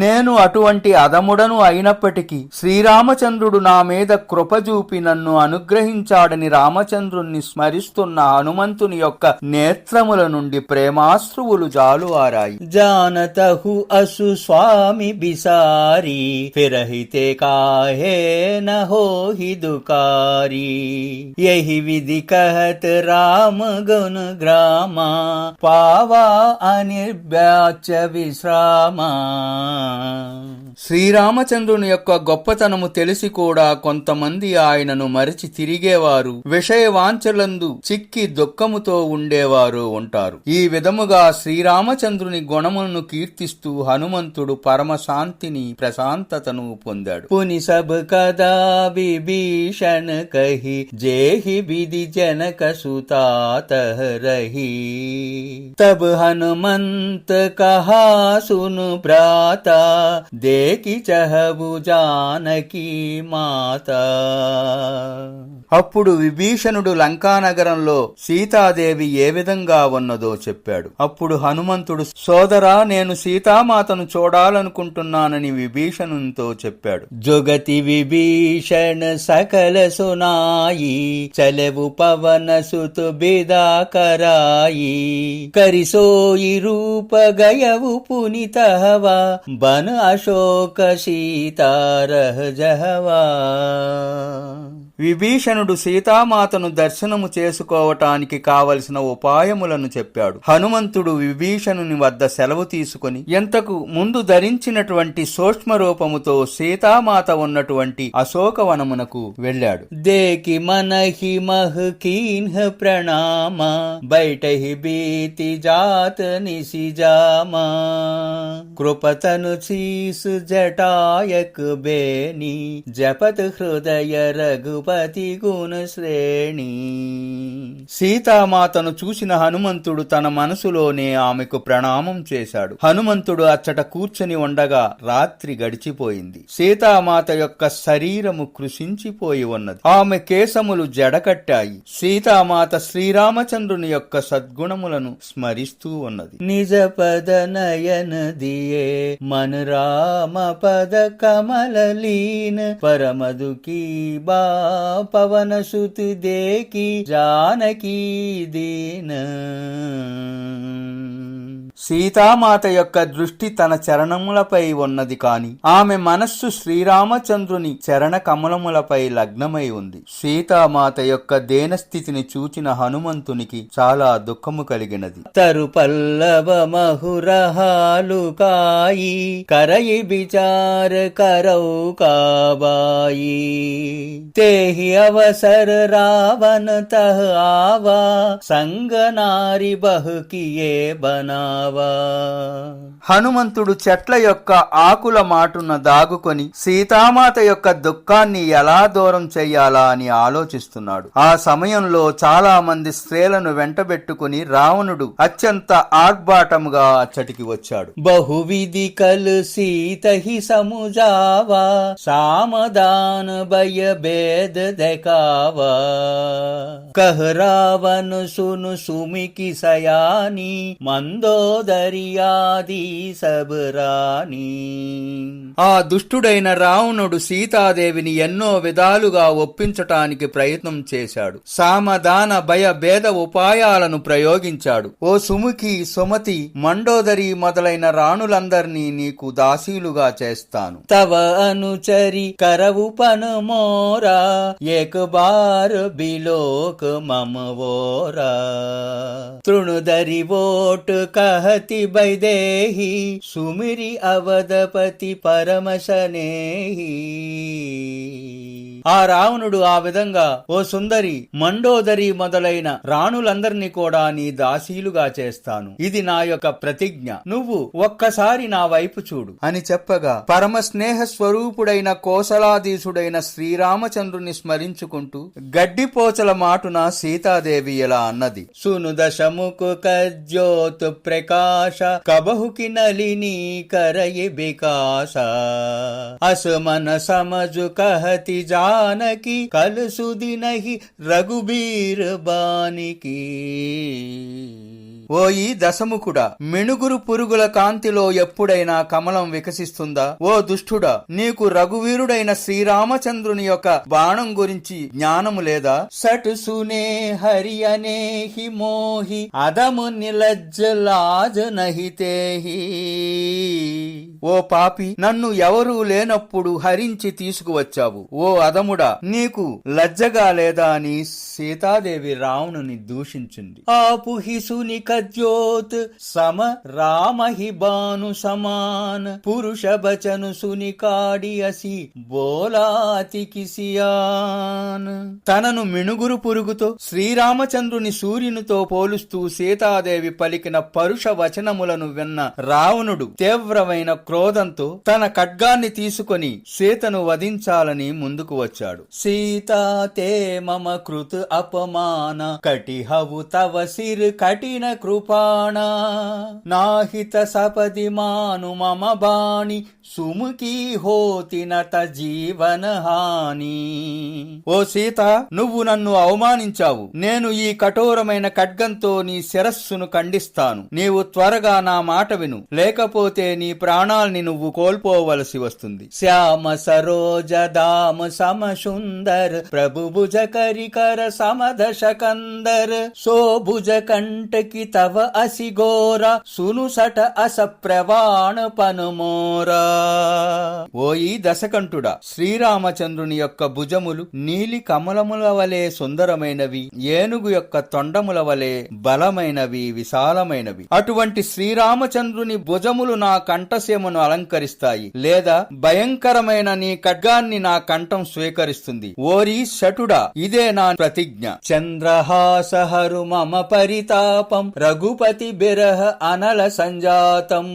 నేను అటువంటి అదముడను అయినప్పటికీ శ్రీరామచంద్రుడు నా మీద కృప చూపి నన్ను అనుగ్రహించాడని రామచంద్రుణ్ణి స్మరిస్తున్న హనుమంతుని యొక్క నేత్రముల నుండి ప్రేమాశ్రువులు జాలువారాయి. జానతహు అసు స్వామి బిసారి ఫిరహితే కాహే నహోహి దుకారి యహి విధి కహత్ రామ గుణ గ్రామా పావా అనిర్బ్యాచ విశ్రామా. శ్రీరామచంద్రుని యొక్క గొప్పతనము తెలిసి కూడా కొంతమంది ఆయనను మరచి తిరిగేవారు, విషయవాంఛలందు చిక్కి దుఃఖముతో ఉండేవారు ఉంటారు. ఈ విధముగా శ్రీరామచంద్రుని గుణములను కీర్తిస్తూ హనుమంతుడు పరమశాంతిని ప్రశాంతతను పొందాడు. పుని సబ్ కదా విభీషణ కహి జేహి విధి జనక సుతాతః రహి తబ్ హనుమంత కహా సును భ్రాతా దేకి చహబు జానకి మాత. అప్పుడు విభీషణుడు లంకానగరంలో సీతాదేవి ఏ విధంగా ఉన్నదో చెప్పాడు. అప్పుడు హనుమంతుడు, సోదరా, నేను సీతామాతను చూడాలనుకుంటున్నానని విభీషణునితో చెప్పాడు. జొగతి విభీషణ సకల సునాయి చలవు పవన సుతు బిదా కరాయి కరిసోయి రూప గయవు పునితహవ బన అశోక శీత सीता रह जहवा। విభీషణుడు సీతామాతను దర్శనము చేసుకోవటానికి కావలసిన ఉపాయములను చెప్పాడు. హనుమంతుడు విభీషణుని వద్ద సెలవు తీసుకుని ఎంతకు ముందు ధరించినటువంటి సూక్ష్మ రూపముతో సీతామాత ఉన్నటువంటి అశోకవనమునకు వెళ్ళాడు. దేకి మనహి మహ్ కీన్హ ప్రణామ బైటహి బీతి జాత నిసిజామా కృపతను చీసు జటాయక్ బేని జపత్ హృదయ రఘు పతి గుణ శ్రేణి. సీతామాతను చూసిన హనుమంతుడు తన మనసులోనే ఆమెకు ప్రణామం చేశాడు. హనుమంతుడు అచ్చట కూర్చొని ఉండగా రాత్రి గడిచిపోయింది. సీతామాత యొక్క శరీరము కృషించిపోయి ఉన్నది. ఆమె కేశములు జడకట్టాయి. సీతామాత శ్రీరామచంద్రుని యొక్క సద్గుణములను స్మరిస్తూ ఉన్నది. నిజ పద నయన దియే మన రామ పద కమలలీన పరమదుకీ బా పవన సుతి దేకి జానకీ దీన. సీతామాత యొక్క దృష్టి తన చరణములపై ఉన్నది కాని ఆమె మనస్సు శ్రీరామచంద్రుని చరణ కమలములపై లగ్నమై ఉంది. సీతామాత యొక్క దేనస్థితిని చూచిన హనుమంతునికి చాలా దుఃఖము కలిగినది. తరు పల్లవ మహురహాలు కాయి కరయి విచార కరౌ కాబాయి तेहि अवसर रावण तह आवा संग नारी बह किए बनावा. హనుమంతుడు చెట్ల యొక్క ఆకుల మాటున దాగుకొని సీతామాత యొక్క దుఃఖాన్ని ఎలా దూరం చెయ్యాలా అని ఆలోచిస్తున్నాడు. ఆ సమయంలో చాలా మంది స్త్రీలను వెంటబెట్టుకుని రావణుడు అత్యంత ఆర్భాటముగా అచ్చటికి వచ్చాడు. బహువిధి కల్ సీతహి సముజావా సామదాన భయ భేద దేకావా కహ రావణ సును సుమికి సయాని మందోదరియాది సబరాని. ఆ దుష్టుడైన రావణుడు సీతాదేవిని ఎన్నో విధాలుగా ఒప్పించటానికి ప్రయత్నం చేశాడు. సామదాన భయ భేద ఉపాయాలను ప్రయోగించాడు. ఓ సుముఖి, సుమతి, మండోదరి మొదలైన రాణులందర్నీ నీకు దాసీలుగా చేస్తాను. తవ అనుచరి కరవు పను మోరా ఏక బార్ బిలోక్ మమవోరా తృణుదరి ఓట్ కహతి వైదేహి సుమిరి అవధపతి పరమశనేహి. ఆ రావణుడు ఆ విధంగా ఓ సుందరి, మండోదరి మొదలైన రాణులందరినీ కూడా నీ దాసీలుగా చేస్తాను. ఇది నా యొక్క ప్రతిజ్ఞ. నువ్వు ఒక్కసారి నా వైపు చూడు అని చెప్పగా పరమ స్నేహ స్వరూపుడైన కోసలాధీశుడైన శ్రీరామచంద్రుని స్మరించుకుంటూ గడ్డిపోచల మాటున సీతాదేవి ఇలా అన్నది. సును దశముకు కజ్యోత్ ప్రకాశ కబహుకి నలిని కరయి వికాస అసమన సమజు కహతి జానకి కల్ సుది నహి రఘుబీర్ బానికి. ఓ ఈ దశముఖుడా, మిణుగురు పురుగుల కాంతిలో ఎప్పుడైనా కమలం వికసిస్తుందా? ఓ దుష్టుడా, నీకు రఘువీరుడైన శ్రీరామచంద్రుని యొక్క బాణం గురించి జ్ఞానము లేదా? సటు సునే హరి అనేహి మోహి అదము నిలజ్జ లాజ నహితేహి. ఓ పాపి, నన్ను ఎవరూ లేనప్పుడు హరించి తీసుకువచ్చావు. ఓ అదముడా, నీకు లజ్జగా లేదా అని సీతాదేవి రావణుని దూషించింది. ఆపుహిసుని కజ్యోత్ సమ రామహి బాను సమాన్ పురుష బచను సుని కాడి అసి బోలాతి కిసియాన్. తనను మిణుగురు పురుగుతో శ్రీరామచంద్రుని సూర్యునితో పోలుస్తూ సీతాదేవి పలికిన పరుష వచనములను విన్న రావణుడు తీవ్రమైన క్రోధంతో తన ఖడ్గాన్ని తీసుకొని సీతను వధించాలని ముందుకు వచ్చాడు. సీతా తే మమ కృత్ అపమాన కటిహవు తవ సిర్ కఠిన కృపాణ నాహిత సపది మాను మమ బాణి సుముఖీ హోతి నత జీవన హాని. ఓ సీత, నువ్వు నన్ను అవమానించావు. నేను ఈ కఠోరమైన ఖడ్గంతో నీ శిరస్సును ఖండిస్తాను. నీవు త్వరగా నా మాట విను, లేకపోతే నీ ప్రాణాల్ని నువ్వు కోల్పోవలసి వస్తుంది. శ్యామ సరోజ దామ సమ సుందర్ ప్రభు భుజ కరికర సమదశ కందర్ సోభుజ కంటకి తవ అసిగోర సునుసట అస ప్రవాణ పనుమోరా. ఓయి దశకంఠుడా, శ్రీరామచంద్రుని యొక్క భుజములు నీలి కమలముల వలె సుందరమైనవి, ఏనుగు యొక్క తొండముల వలె బలమైనవి, విశాలమైనవి. అటువంటి శ్రీరామచంద్రుని భుజములు నా కంఠసీమను అలంకరిస్తాయి, లేదా భయంకరమైన నీ ఖడ్గాన్ని నా కంఠం స్వీకరిస్తుంది. ఓరి శటుడా, ఇదే నా ప్రతిజ్ఞ. చంద్రహాసహరు మమ పరితాపం రఘుపతి బిరహ అనల సంజాతం.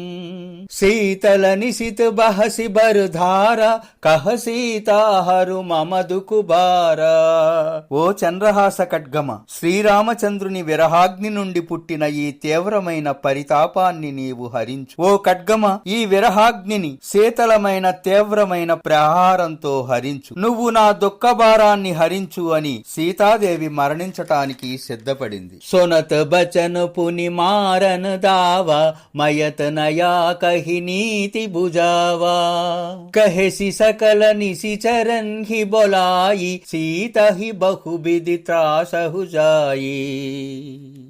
శీతల నిశిత బహసి బరుధార కహ సీతాహరు మమ దుకుబారా. ఓ చంద్రహాస ఖడ్గమ, శ్రీరామచంద్రుని విరహాగ్ని నుండి పుట్టిన ఈ తీవ్రమైన పరితాపాన్ని నీవు హరించు. ఓ ఖడ్గమ, ఈ విరహాగ్నిని శీతలమైన తీవ్రమైన ప్రహారంతో హరించు. నువ్వు నా దుఃఖభారాన్ని హరించు అని సీతాదేవి మరణించటానికి సిద్ధపడింది. సొనత బచన పుని మారన దావా మయత నయా కహి నీతి బుజావా. కహెసి సకల నిశిచరన్ హి బొలాయి సీత హి బహుబిది త్రాసహు జాయి.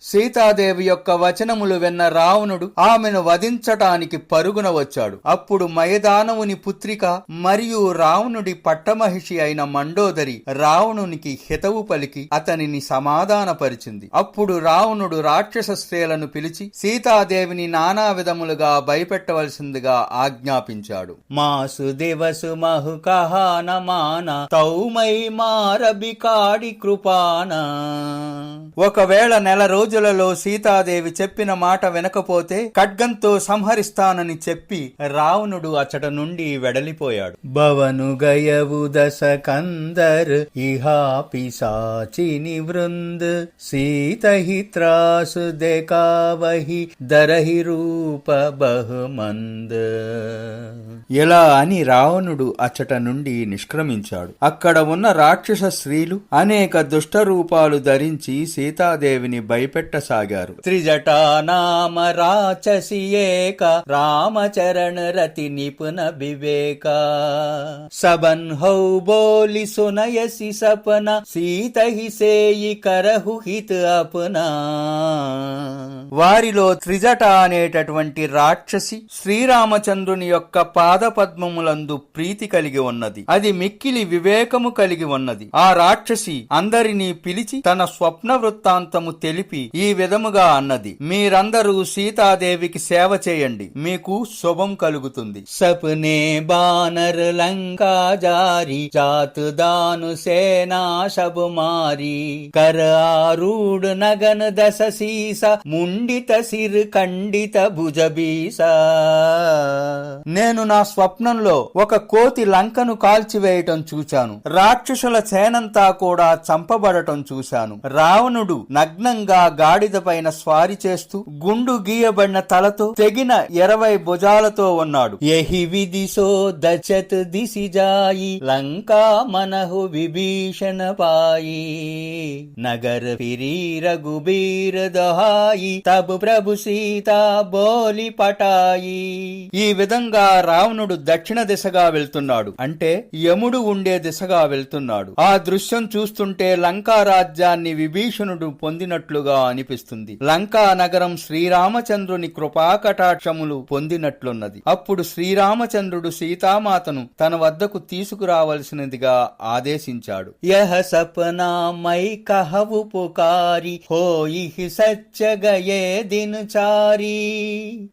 సీతాదేవి యొక్క వచనములు విన్న రావణుడు ఆమెను వధించటానికి పరుగున వచ్చాడు. అప్పుడు మయదానవుని పుత్రిక మరియు రావణుడి పట్టమహిషి అయిన మండోదరి రావణునికి హితవు పలికి అతనిని సమాధానపరిచింది. అప్పుడు రావణుడు రాక్షస స్త్రీలను పిలిచి సీతాదేవిని నానా విధములుగా భయపెట్టవలసిందిగా ఆజ్ఞాపించాడు. మాసు దివసు మహు కహాన మాన తౌమై మారబి కాడి కృపాన. ఒకవేళ నెల రోజులలో సీతాదేవి చెప్పిన మాట వినకపోతే ఖడ్గంతో సంహరిస్తానని చెప్పి రావణుడు అచ్చట నుండి వెడలిపోయాడు. భవను గయవు దశ కందర్ ఇహా పిశాచిని వృంద్ సీతహి త్రాసు దేకావహి దరహి రూప బహుమంద్. ఇలా అని రావణుడు అచ్చట నుండి నిష్క్రమించాడు. అక్కడ ఉన్న రాక్షస స్త్రీలు అనేక దుష్ట రూపాలు ధరించి సీతాదేవిని భయపెట్టసాగారు. త్రిజటా నామ రాచసి ఏక రామచరణ రతి నిపుణ వివేక. సబన్ హౌ బోలి సునయసి సపన సీతహి సేయి కరహు హిత అపనా. వారిలో త్రిజట అనేటటువంటి రాక్షసి శ్రీరామచంద్రుని యొక్క పాదపద్మములందు ప్రీతి కలిగి ఉన్నది. అది మిక్కిలి వివేకము కలిగి ఉన్నది. ఆ రాక్షసి అందరినీ పిలిచి తన స్వప్న వృత్తాంతము తెలిపి ఈ విధముగా అన్నది. మీరందరూ సీతాదేవికి సేవ చేయండి, మీకు శుభం కలుగుతుంది. సపనే బానర్ లంకా జారి జాతు దాను సేనా శబు మారి కర ఆరూఢ నగన దశ సీస ముండిత సిర్ ఖండిత భుజబీస. నేను నా స్వప్నంలో ఒక కోతి లంకను కాల్చివేయటం చూశాను. రాక్షసుల సేనంతా కూడా చంపబడటం చూశాను. రావణుడు నగ్నంగా గాడిద పైన స్వారీ చేస్తూ గుండు గీయబడిన తలతో తెగిన 20 భుజాలతో ఉన్నాడు. యహి విదిశో దచత్ దిశి జాయి లంకా మనహు విభీషణ పాయి నగర ఫిరీ రఘుబీర దహాయి తబు ప్రభు సీతా బోలి పటాయి. ఈ విధంగా రావణుడు దక్షిణ దిశగా వెళ్తున్నాడు, అంటే యముడు ఉండే దిశగా వెళ్తున్నాడు. ఆ దృశ్యం చూస్తుంటే లంకా రాజ్యాన్ని విభీషణుడు పొందినట్లుగా అనిపిస్తుంది. లంకా నగరం శ్రీరామచంద్రుని కృపాకటాక్షములు పొందినట్లున్నది. అప్పుడు శ్రీరామచంద్రుడు సీతామాతను తన వద్దకు తీసుకురావలసినదిగా ఆదేశించాడు. యహ సపనా మై కహవు పుకారి హోయి సత్య గయే దిన్ చారి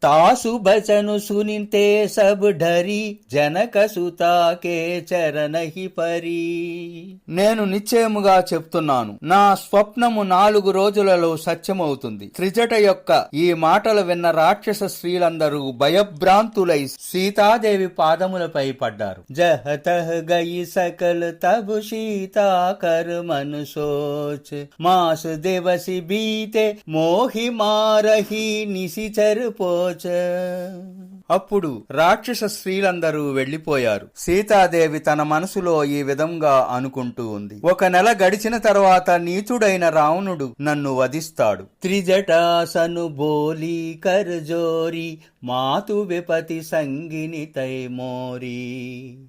తాసు బచను సునితే సబ్ ఢరి జనక సుతాకే చరణహి పరి. నేను నిశ్చయముగా చెప్తున్నాను, నా స్వప్నము 4 రోజులలో సత్యమవుతుంది. త్రిజట యొక్క ఈ మాటలు విన్న రాక్షస స్త్రీలందరూ భయభ్రాంతులై సీతాదేవి పాదములపై పడ్డారు. జహతహ గయి సకల తబు సీతా కర్ మను సోచ్ మాస్ దివసి బీతే మోహి మారహి నిశిచర్ పోచ. అప్పుడు రాక్షస స్త్రీలందరూ వెళ్లిపోయారు. సీతాదేవి తన మనసులో ఈ విధంగా అనుకుంటూ ఉంది, ఒక నెల గడిచిన తర్వాత నీచుడైన రావణుడు నన్ను వధిస్తాడు. త్రిజటాసను బోలి కర్జోరి మాతు విపతి సంగిని తైమోరి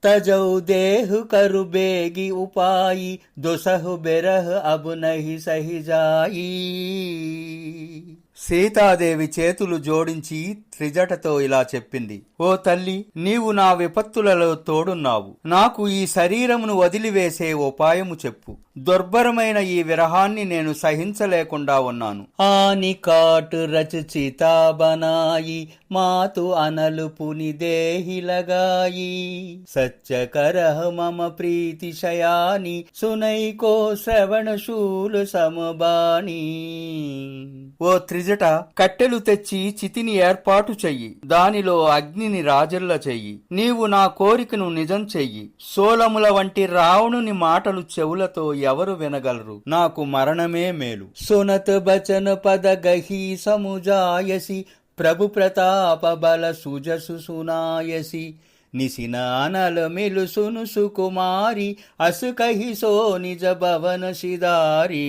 తజౌ దేహు కరు బేగి ఉపాయి దుసహు బెరహ్ అబు నహి సహి జాయి. సీతాదేవి చేతులు జోడించి త్రిజటతో ఇలా చెప్పింది, ఓ తల్లి, నీవు నా విపత్తులలో తోడున్నావు. నాకు ఈ శరీరమును వదిలివేసే ఉపాయము చెప్పు. దుర్భరమైన ఈ విరహాన్ని నేను సహించలేకుండా ఉన్నాను. ఆని కాటు రచచితా బనాయి మాతు అనలు పుని దేహిలగాయి సత్యకరహ మమ ప్రీతి శయాని సునైకో శ్రవణశూలు సమబాణి. ఓ త్రిజట, కట్టెలు తెచ్చి చితిని ఏర్పాటు చెయ్యి. దానిలో అగ్నిని రాజల్ల చెయ్యి. నీవు నా కోరికను నిజం చెయ్యి. సోలముల వంటి రావణుని మాటలు చెవులతో ఎవరు వినగలరు? నాకు మరణమే మేలు. సునత బచన పద గహి సముజాయసి ప్రభు ప్రతాప బల సుజసు సునాయసి నిసిన అనల మిలుసును సుకుమారి అసు కహి సో నిజ భవన సిదారి.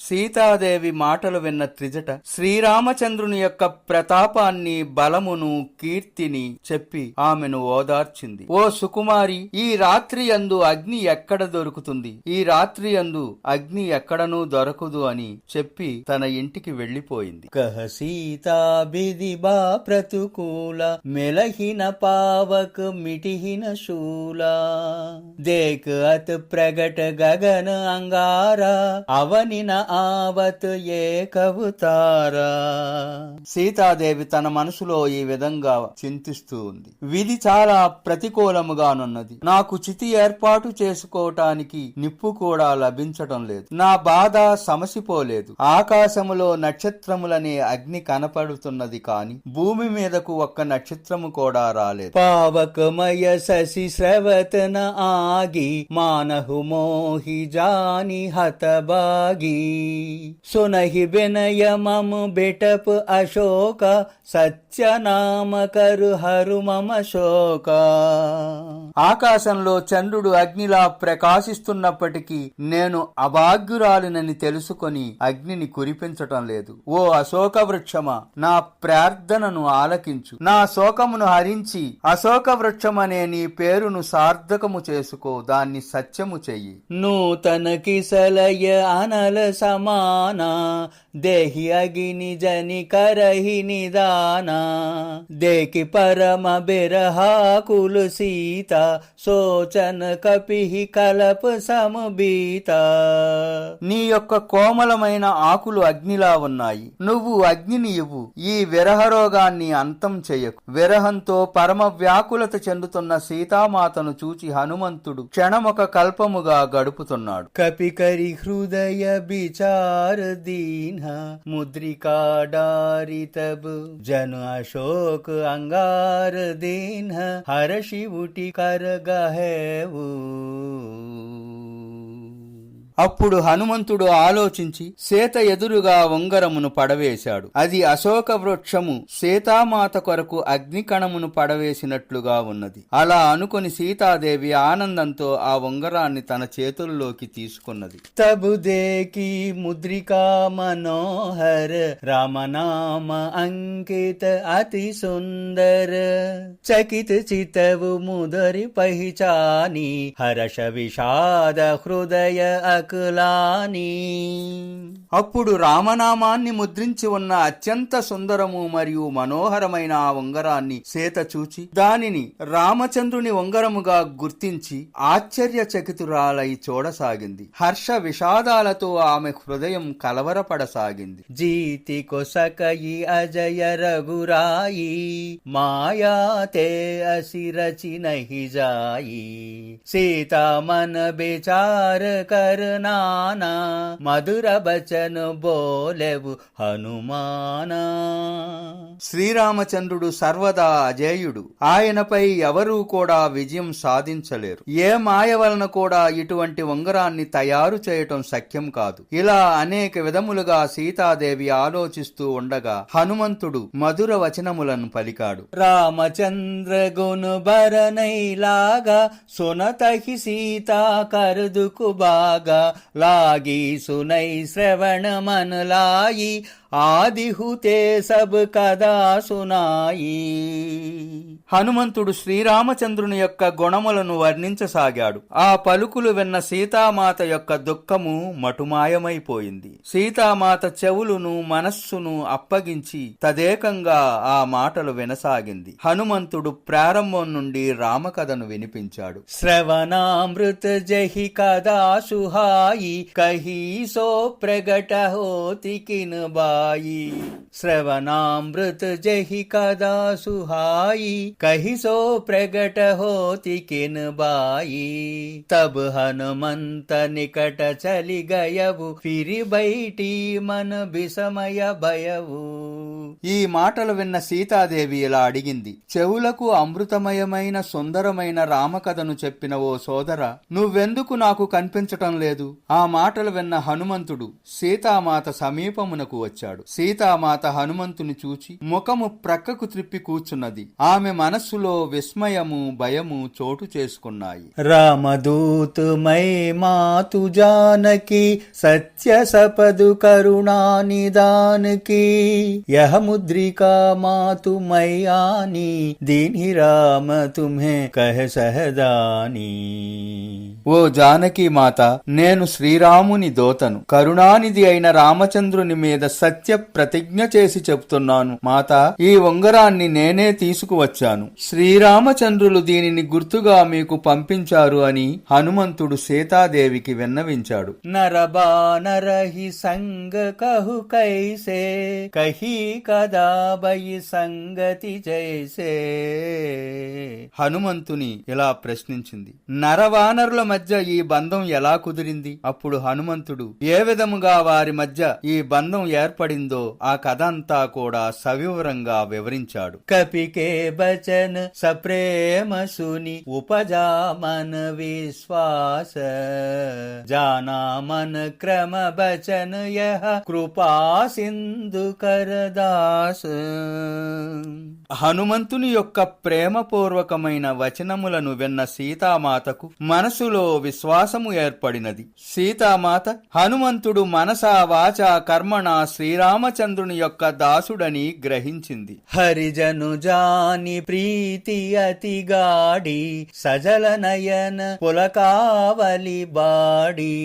సీతాదేవి మాటలు విన్న త్రిజట శ్రీరామచంద్రుని యొక్క ప్రతాపాన్ని, బలమును, కీర్తిని చెప్పి ఆమెను ఓదార్చింది. ఓ సుకుమారి, ఈ రాత్రి యందు అగ్ని ఎక్కడ దొరుకుతుంది? ఈ రాత్రి యందు అగ్ని ఎక్కడనూ దొరకదు అని చెప్పి తన ఇంటికి వెళ్లిపోయింది. కహ సీతా బిది బా ప్రతికూల మెలహిన पावक मिटिहिन शूला देख अत प्रगट गगन अंगारा అవనిన ఆవత్ ఏకవతారా. సీతాదేవి తన మనసులో ఈ విధంగా చింతిస్తూ ఉంది. విధి చాలా ప్రతికూలముగానున్నది. నాకు చితి ఏర్పాటు చేసుకోవటానికి నిప్పు కూడా లభించటం లేదు. నా బాధ సమసిపోలేదు. ఆకాశములో నక్షత్రములనే అగ్ని కనపడుతున్నది కాని భూమి మీదకు ఒక్క నక్షత్రము కూడా రాలేదు. పావకమయ శశి శ్రవతన ఆగి మానహు మోహి జాని హతబాగి సునహి వినయ మమ బెటప్ అశోక సత్యనామ కరు హరు మమ శోక. ఆకాశంలో చంద్రుడు అగ్నిలా ప్రకాశిస్తున్నప్పటికీ నేను అభాగ్యురాలినని తెలుసుకొని అగ్నిని కురిపించటం లేదు. ఓ అశోక వృక్షమా, నా ప్రార్థనను ఆలకించు. నా శోకమును హరించి అశోక వృక్షమనే నీ పేరును సార్థకము చేసుకో. దాన్ని సత్యము చెయ్యి. నూతన కిసలయ అనల సమానా దేహి అగిని జని కరహి నిదానా దేకి పరమ బిరహాకులు సీత సోచన కపిహి కలప సమబీత. నీ యొక్క కోమలమైన ఆకులు అగ్నిలా ఉన్నాయి. నువ్వు అగ్నిని ఇవ్వు. ఈ విరహ రోగాన్ని అంతం చెయ్యకు. విరహంతో పరమ వ్యాకులత చెందుతున్న సీతామాతను చూచి హనుమంతుడు క్షణమొక కల్పముగా గడుపుతున్నాడు. కపికరి హృదయ బిచార దీన ముద్రికా డారి తబ్ జను అశోక్ అంగార దీన హర్షి ఉటి కర గహేవు. అప్పుడు హనుమంతుడు ఆలోచించి సీత ఎదురుగా ఉంగరమును పడవేశాడు. అది అశోక వృక్షము సీతామాత కొరకు అగ్నికణమును పడవేసినట్లుగా ఉన్నది. అలా అనుకుని సీతాదేవి ఆనందంతో ఆ ఉంగరాన్ని తన చేతుల్లోకి తీసుకున్నది. తబుదేకి ముద్రికా మనోహర రామనామ అంకిత అతి సుందర చకిత చితవు ముదరి పహిచాని హర్ష విషాద హృదయ అప్పుడు రామనామాన్ని ముద్రించి ఉన్న అత్యంత సుందరము మరియు మనోహరమైన ఆ ఉంగరాన్ని సీత చూచి దానిని రామచంద్రుని ఉంగరముగా గుర్తించి ఆశ్చర్యచకితురాలై చూడసాగింది. హర్ష విషాదాలతో ఆమె హృదయం కలవరపడసాగింది. జీతి కొసకయి అజయ రఘురాయి మాయాతే అసిరచి నహి జాయి సీతా మన బేచార కర్నానా మధుర బచన బోలెవు హనుమానా. శ్రీరామచంద్రుడు సర్వదా అజేయుడు. ఆయనపై ఎవరూ కూడా విజయం సాధించలేరు. ఏ మాయ వలన కూడా ఇటువంటి ఉంగరాన్ని తయారు చేయటం శక్యం కాదు. ఇలా అనేక విధములుగా సీతాదేవి ఆలోచిస్తూ ఉండగా హనుమంతుడు మధుర వచనములను పలికాడు. రామచంద్ర గును బరనైలాగా సునతహి సీతా కరుదుకు బాగా లాగి సునై శ్రవణ మనలాయి ఆది హుతే సబ్ కదా సునాయి. హనుమంతుడు శ్రీరామచంద్రుని యొక్క గుణములను వర్ణించసాగాడు. ఆ పలుకులు విన్న సీతామాత యొక్క దుఃఖము మటుమాయమైపోయింది. సీతామాత చెవులును మనస్సును అప్పగించి తదేకంగా ఆ మాటలు వినసాగింది. హనుమంతుడు ప్రారంభం నుండి రామకథను వినిపించాడు. శ్రవణామృత జహి కదా సుహాయి కహీ సో ప్రగట హోతి కిన్ బాయి. శ్రవణామృత జహి కదా సుహాయి कही सो प्रगट होती किन बाई. तब हनुमंत निकट चली गयवु फिरि बैठी मन विषमय भयवु. ఈ మాటలు విన్న సీతాదేవి ఇలా అడిగింది. చెవులకు అమృతమయమైన సుందరమైన రామకథను చెప్పిన ఓ సోదర, నువ్వెందుకు నాకు కనిపించటం లేదు? ఆ మాటలు విన్న హనుమంతుడు సీతామాత సమీపమునకు వచ్చాడు. సీతామాత హనుమంతుని చూచి ముఖము ప్రక్కకు త్రిప్పి కూర్చున్నది. ఆమె మనస్సులో విస్మయము భయము చోటు చేసుకున్నాయి. రామదూత్ మై మాతు జానకి సత్య సపదు కరుణా నిదానకి యహ ముద్రికా మాతు మై ఆని దీని రామ తుమ్హే కహ సహదాని. ఓ జానకి మాత, నేను శ్రీరాముని దోతను. కరుణానిధి అయిన రామచంద్రుని మీద సత్య ప్రతిజ్ఞ చేసి చెప్తున్నాను. మాత, ఈ ఉంగరాన్ని నేనే తీసుకువచ్చాను. శ్రీరామచంద్రులు దీనిని గుర్తుగా మీకు పంపించారు అని హనుమంతుడు సీతాదేవికి విన్నవించాడు. నరబా నరహి సంగ కహు కైసే కహీ కదా బయి సంగతి జైసే. హనుమంతుని ఇలా ప్రశ్నించింది. నరవానరుల మధ్య ఈ బంధం ఎలా కుదిరింది? అప్పుడు హనుమంతుడు ఏ విధముగా వారి మధ్య ఈ బంధం ఏర్పడిందో ఆ కథ అంతా కూడా సవివరంగా వివరించాడు. కపికే బచన్ సప్రేమ సుని ఉపజా మన విశ్వాస జానా మన క్రమ బచన్ యహ కృపా సింధు కరదాస. హనుమంతుని యొక్క ప్రేమపూర్వకమైన వచనములను విన్న సీతామాతకు మనసులో విశ్వాసము ఏర్పడినది. సీతామాత హనుమంతుడు మనసా వాచా కర్మణ శ్రీరామచంద్రుని యొక్క దాసుడని గ్రహించింది. హరిజను జాని ప్రీతి అతి గాడి సజల నయన పులకావలి బాడి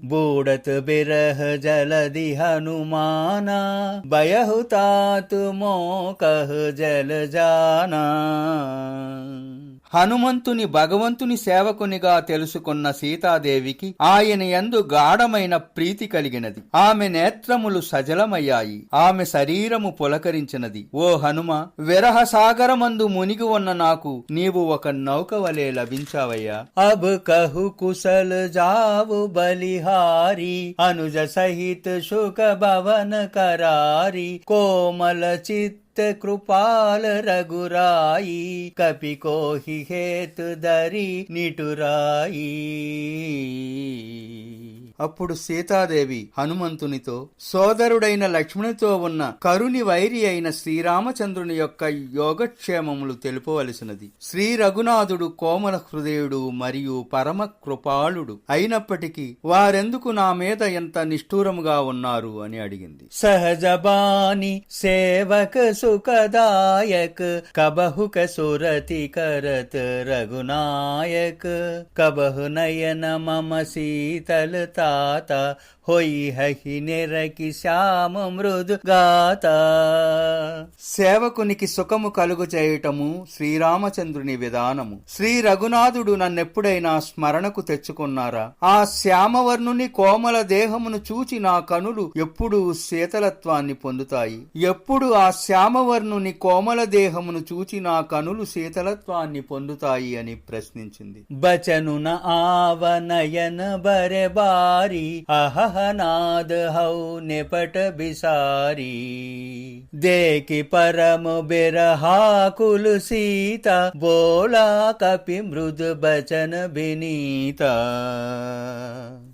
బూడత్ బిరహ జలది హనుమానా బయహు తాతు మోకహ్ జల జానా. హనుమంతుని భగవంతుని సేవకునిగా తెలుసుకున్న సీతాదేవికి ఆయన యందు గాఢమైన ప్రీతి కలిగినది. ఆమె నేత్రములు సజలమయ్యాయి. ఆమె శరీరము పులకరించినది. ఓ హనుమ, విరహ సాగరమందు మునిగి ఉన్న నాకు నీవు ఒక నౌక వలె లభించావయ్యా. అబ్ కహు కుశల్ జావు బలిహారి అనుజ సహిత శుక భవన కరారి కోమల చిత్ కృపాల రఘురాయి కపి కోహి హేతు దరి నిటురాయి. అప్పుడు సీతాదేవి హనుమంతునితో సోదరుడైన లక్ష్మణునితో ఉన్న కరుని వైరి అయిన శ్రీరామచంద్రుని యొక్క యోగక్షేమములు తెలుపవలసినది. శ్రీ రఘునాథుడు కోమల హృదయుడు మరియు పరమ కృపాళుడు అయినప్పటికీ వారెందుకు నా మీద ఎంత నిష్ఠూరముగా ఉన్నారు అని అడిగింది. సహజబాని సేవక సుఖదాయక్ కబహుక సురతి కరత్ రఘునాయక్ కబహు నయన మమ శీతల తాత హోయి హహి నెరకి శ్యామ మృదు గాత. సేవకునికి సుఖము కలుగు చేయటము శ్రీరామచంద్రుని విధానము. శ్రీ రఘునాథుడు నన్నెప్పుడైనా స్మరణకు తెచ్చుకున్నారా? ఆ శ్యామవర్ణుని కోమల దేహమును చూచి నా కనులు ఎప్పుడు శీతలత్వాన్ని పొందుతాయి. ఎప్పుడు ఆ శ్యామవర్ణుని కోమల దేహమును చూచి నా కనులు శీతలత్వాన్ని పొందుతాయి అని ప్రశ్నించింది. బచనున ఆవనయన బరె బారి అహనాద హౌ నిపట బిసారి దేకి పరమ బిరహాకులు సీత బోలా కపి మృదు బచన బినీత.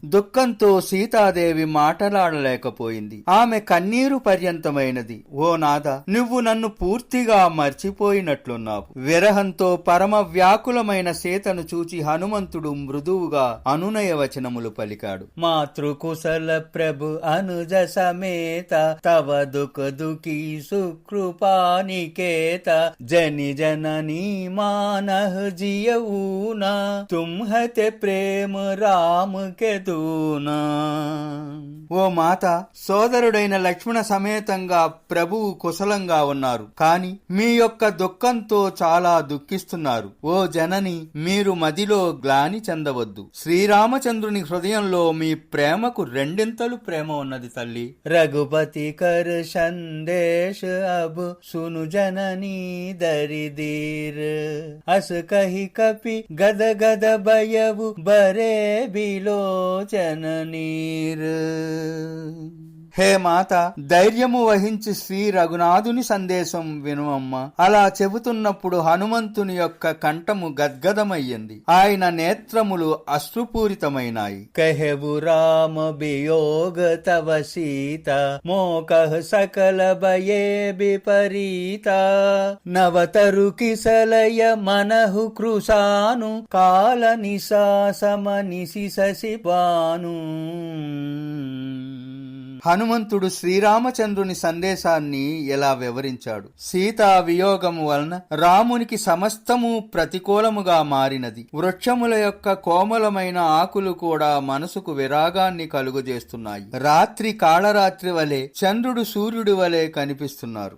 దుఃఖంతో సీతాదేవి మాటలాడలేకపోయింది. ఆమె కన్నీరు పర్యంతమైనది. ఓ నాథ, నువ్వు నన్ను పూర్తిగా మర్చిపోయినట్లున్నావు. విరహంతో పరమ వ్యాకులమైన సీతను చూచి హనుమంతుడు మృదువుగా అనునయ వచనములు పలికాడు. మాతృకుశల ప్రభు అనుజ సమేత తవ దుఃఖ దుఃఖీ సుకృపానికేత జని జననీ మానహ జియఊనా తుమ్హతే ప్రేమ రామ కే దూనా. ఓ మాత, సోదరుడైన లక్ష్మణ సమేతంగా ప్రభువు కుశలంగా ఉన్నారు, కాని మీ యొక్క దుఃఖంతో చాలా దుఃఖిస్తున్నారు. ఓ జనని, మీరు మదిలో గ్లాని చెందవద్దు. శ్రీరామచంద్రుని హృదయంలో మీ ప్రేమకు రెండింతలు ప్రేమ ఉన్నది తల్లి. రఘుపతి కర్ సందేశ అబ్ సును జననీ దరిదీర్ అస్ కహి కపి గద గద భయవు బరే బిలోచన నీర్. హే మాత, ధైర్యము వహించి శ్రీ రఘునాథుని సందేశం వినుమమ్మ. అలా చెబుతున్నప్పుడు హనుమంతుని యొక్క కంఠము గద్గదమయ్యింది. ఆయన నేత్రములు అశ్రుపూరితమైనాయి. కహెవు రామ వియోగ తవ సీత మోకః సకల భయే విపరీత నవతరు కిసలయ మనహు కృశాను కాల నిశాసమ నిశి శశిపాను. హనుమంతుడు శ్రీరామచంద్రుని సందేశాన్ని ఎలా వివరించాడు? సీతా వియోగము వలన రామునికి సమస్తము ప్రతికూలముగా మారినది. వృక్షముల యొక్క కోమలమైన ఆకులు కూడా మనసుకు విరాగాన్ని కలుగజేస్తున్నాయి. రాత్రి కాళరాత్రి వలె, చంద్రుడు సూర్యుడి వలె కనిపిస్తున్నారు.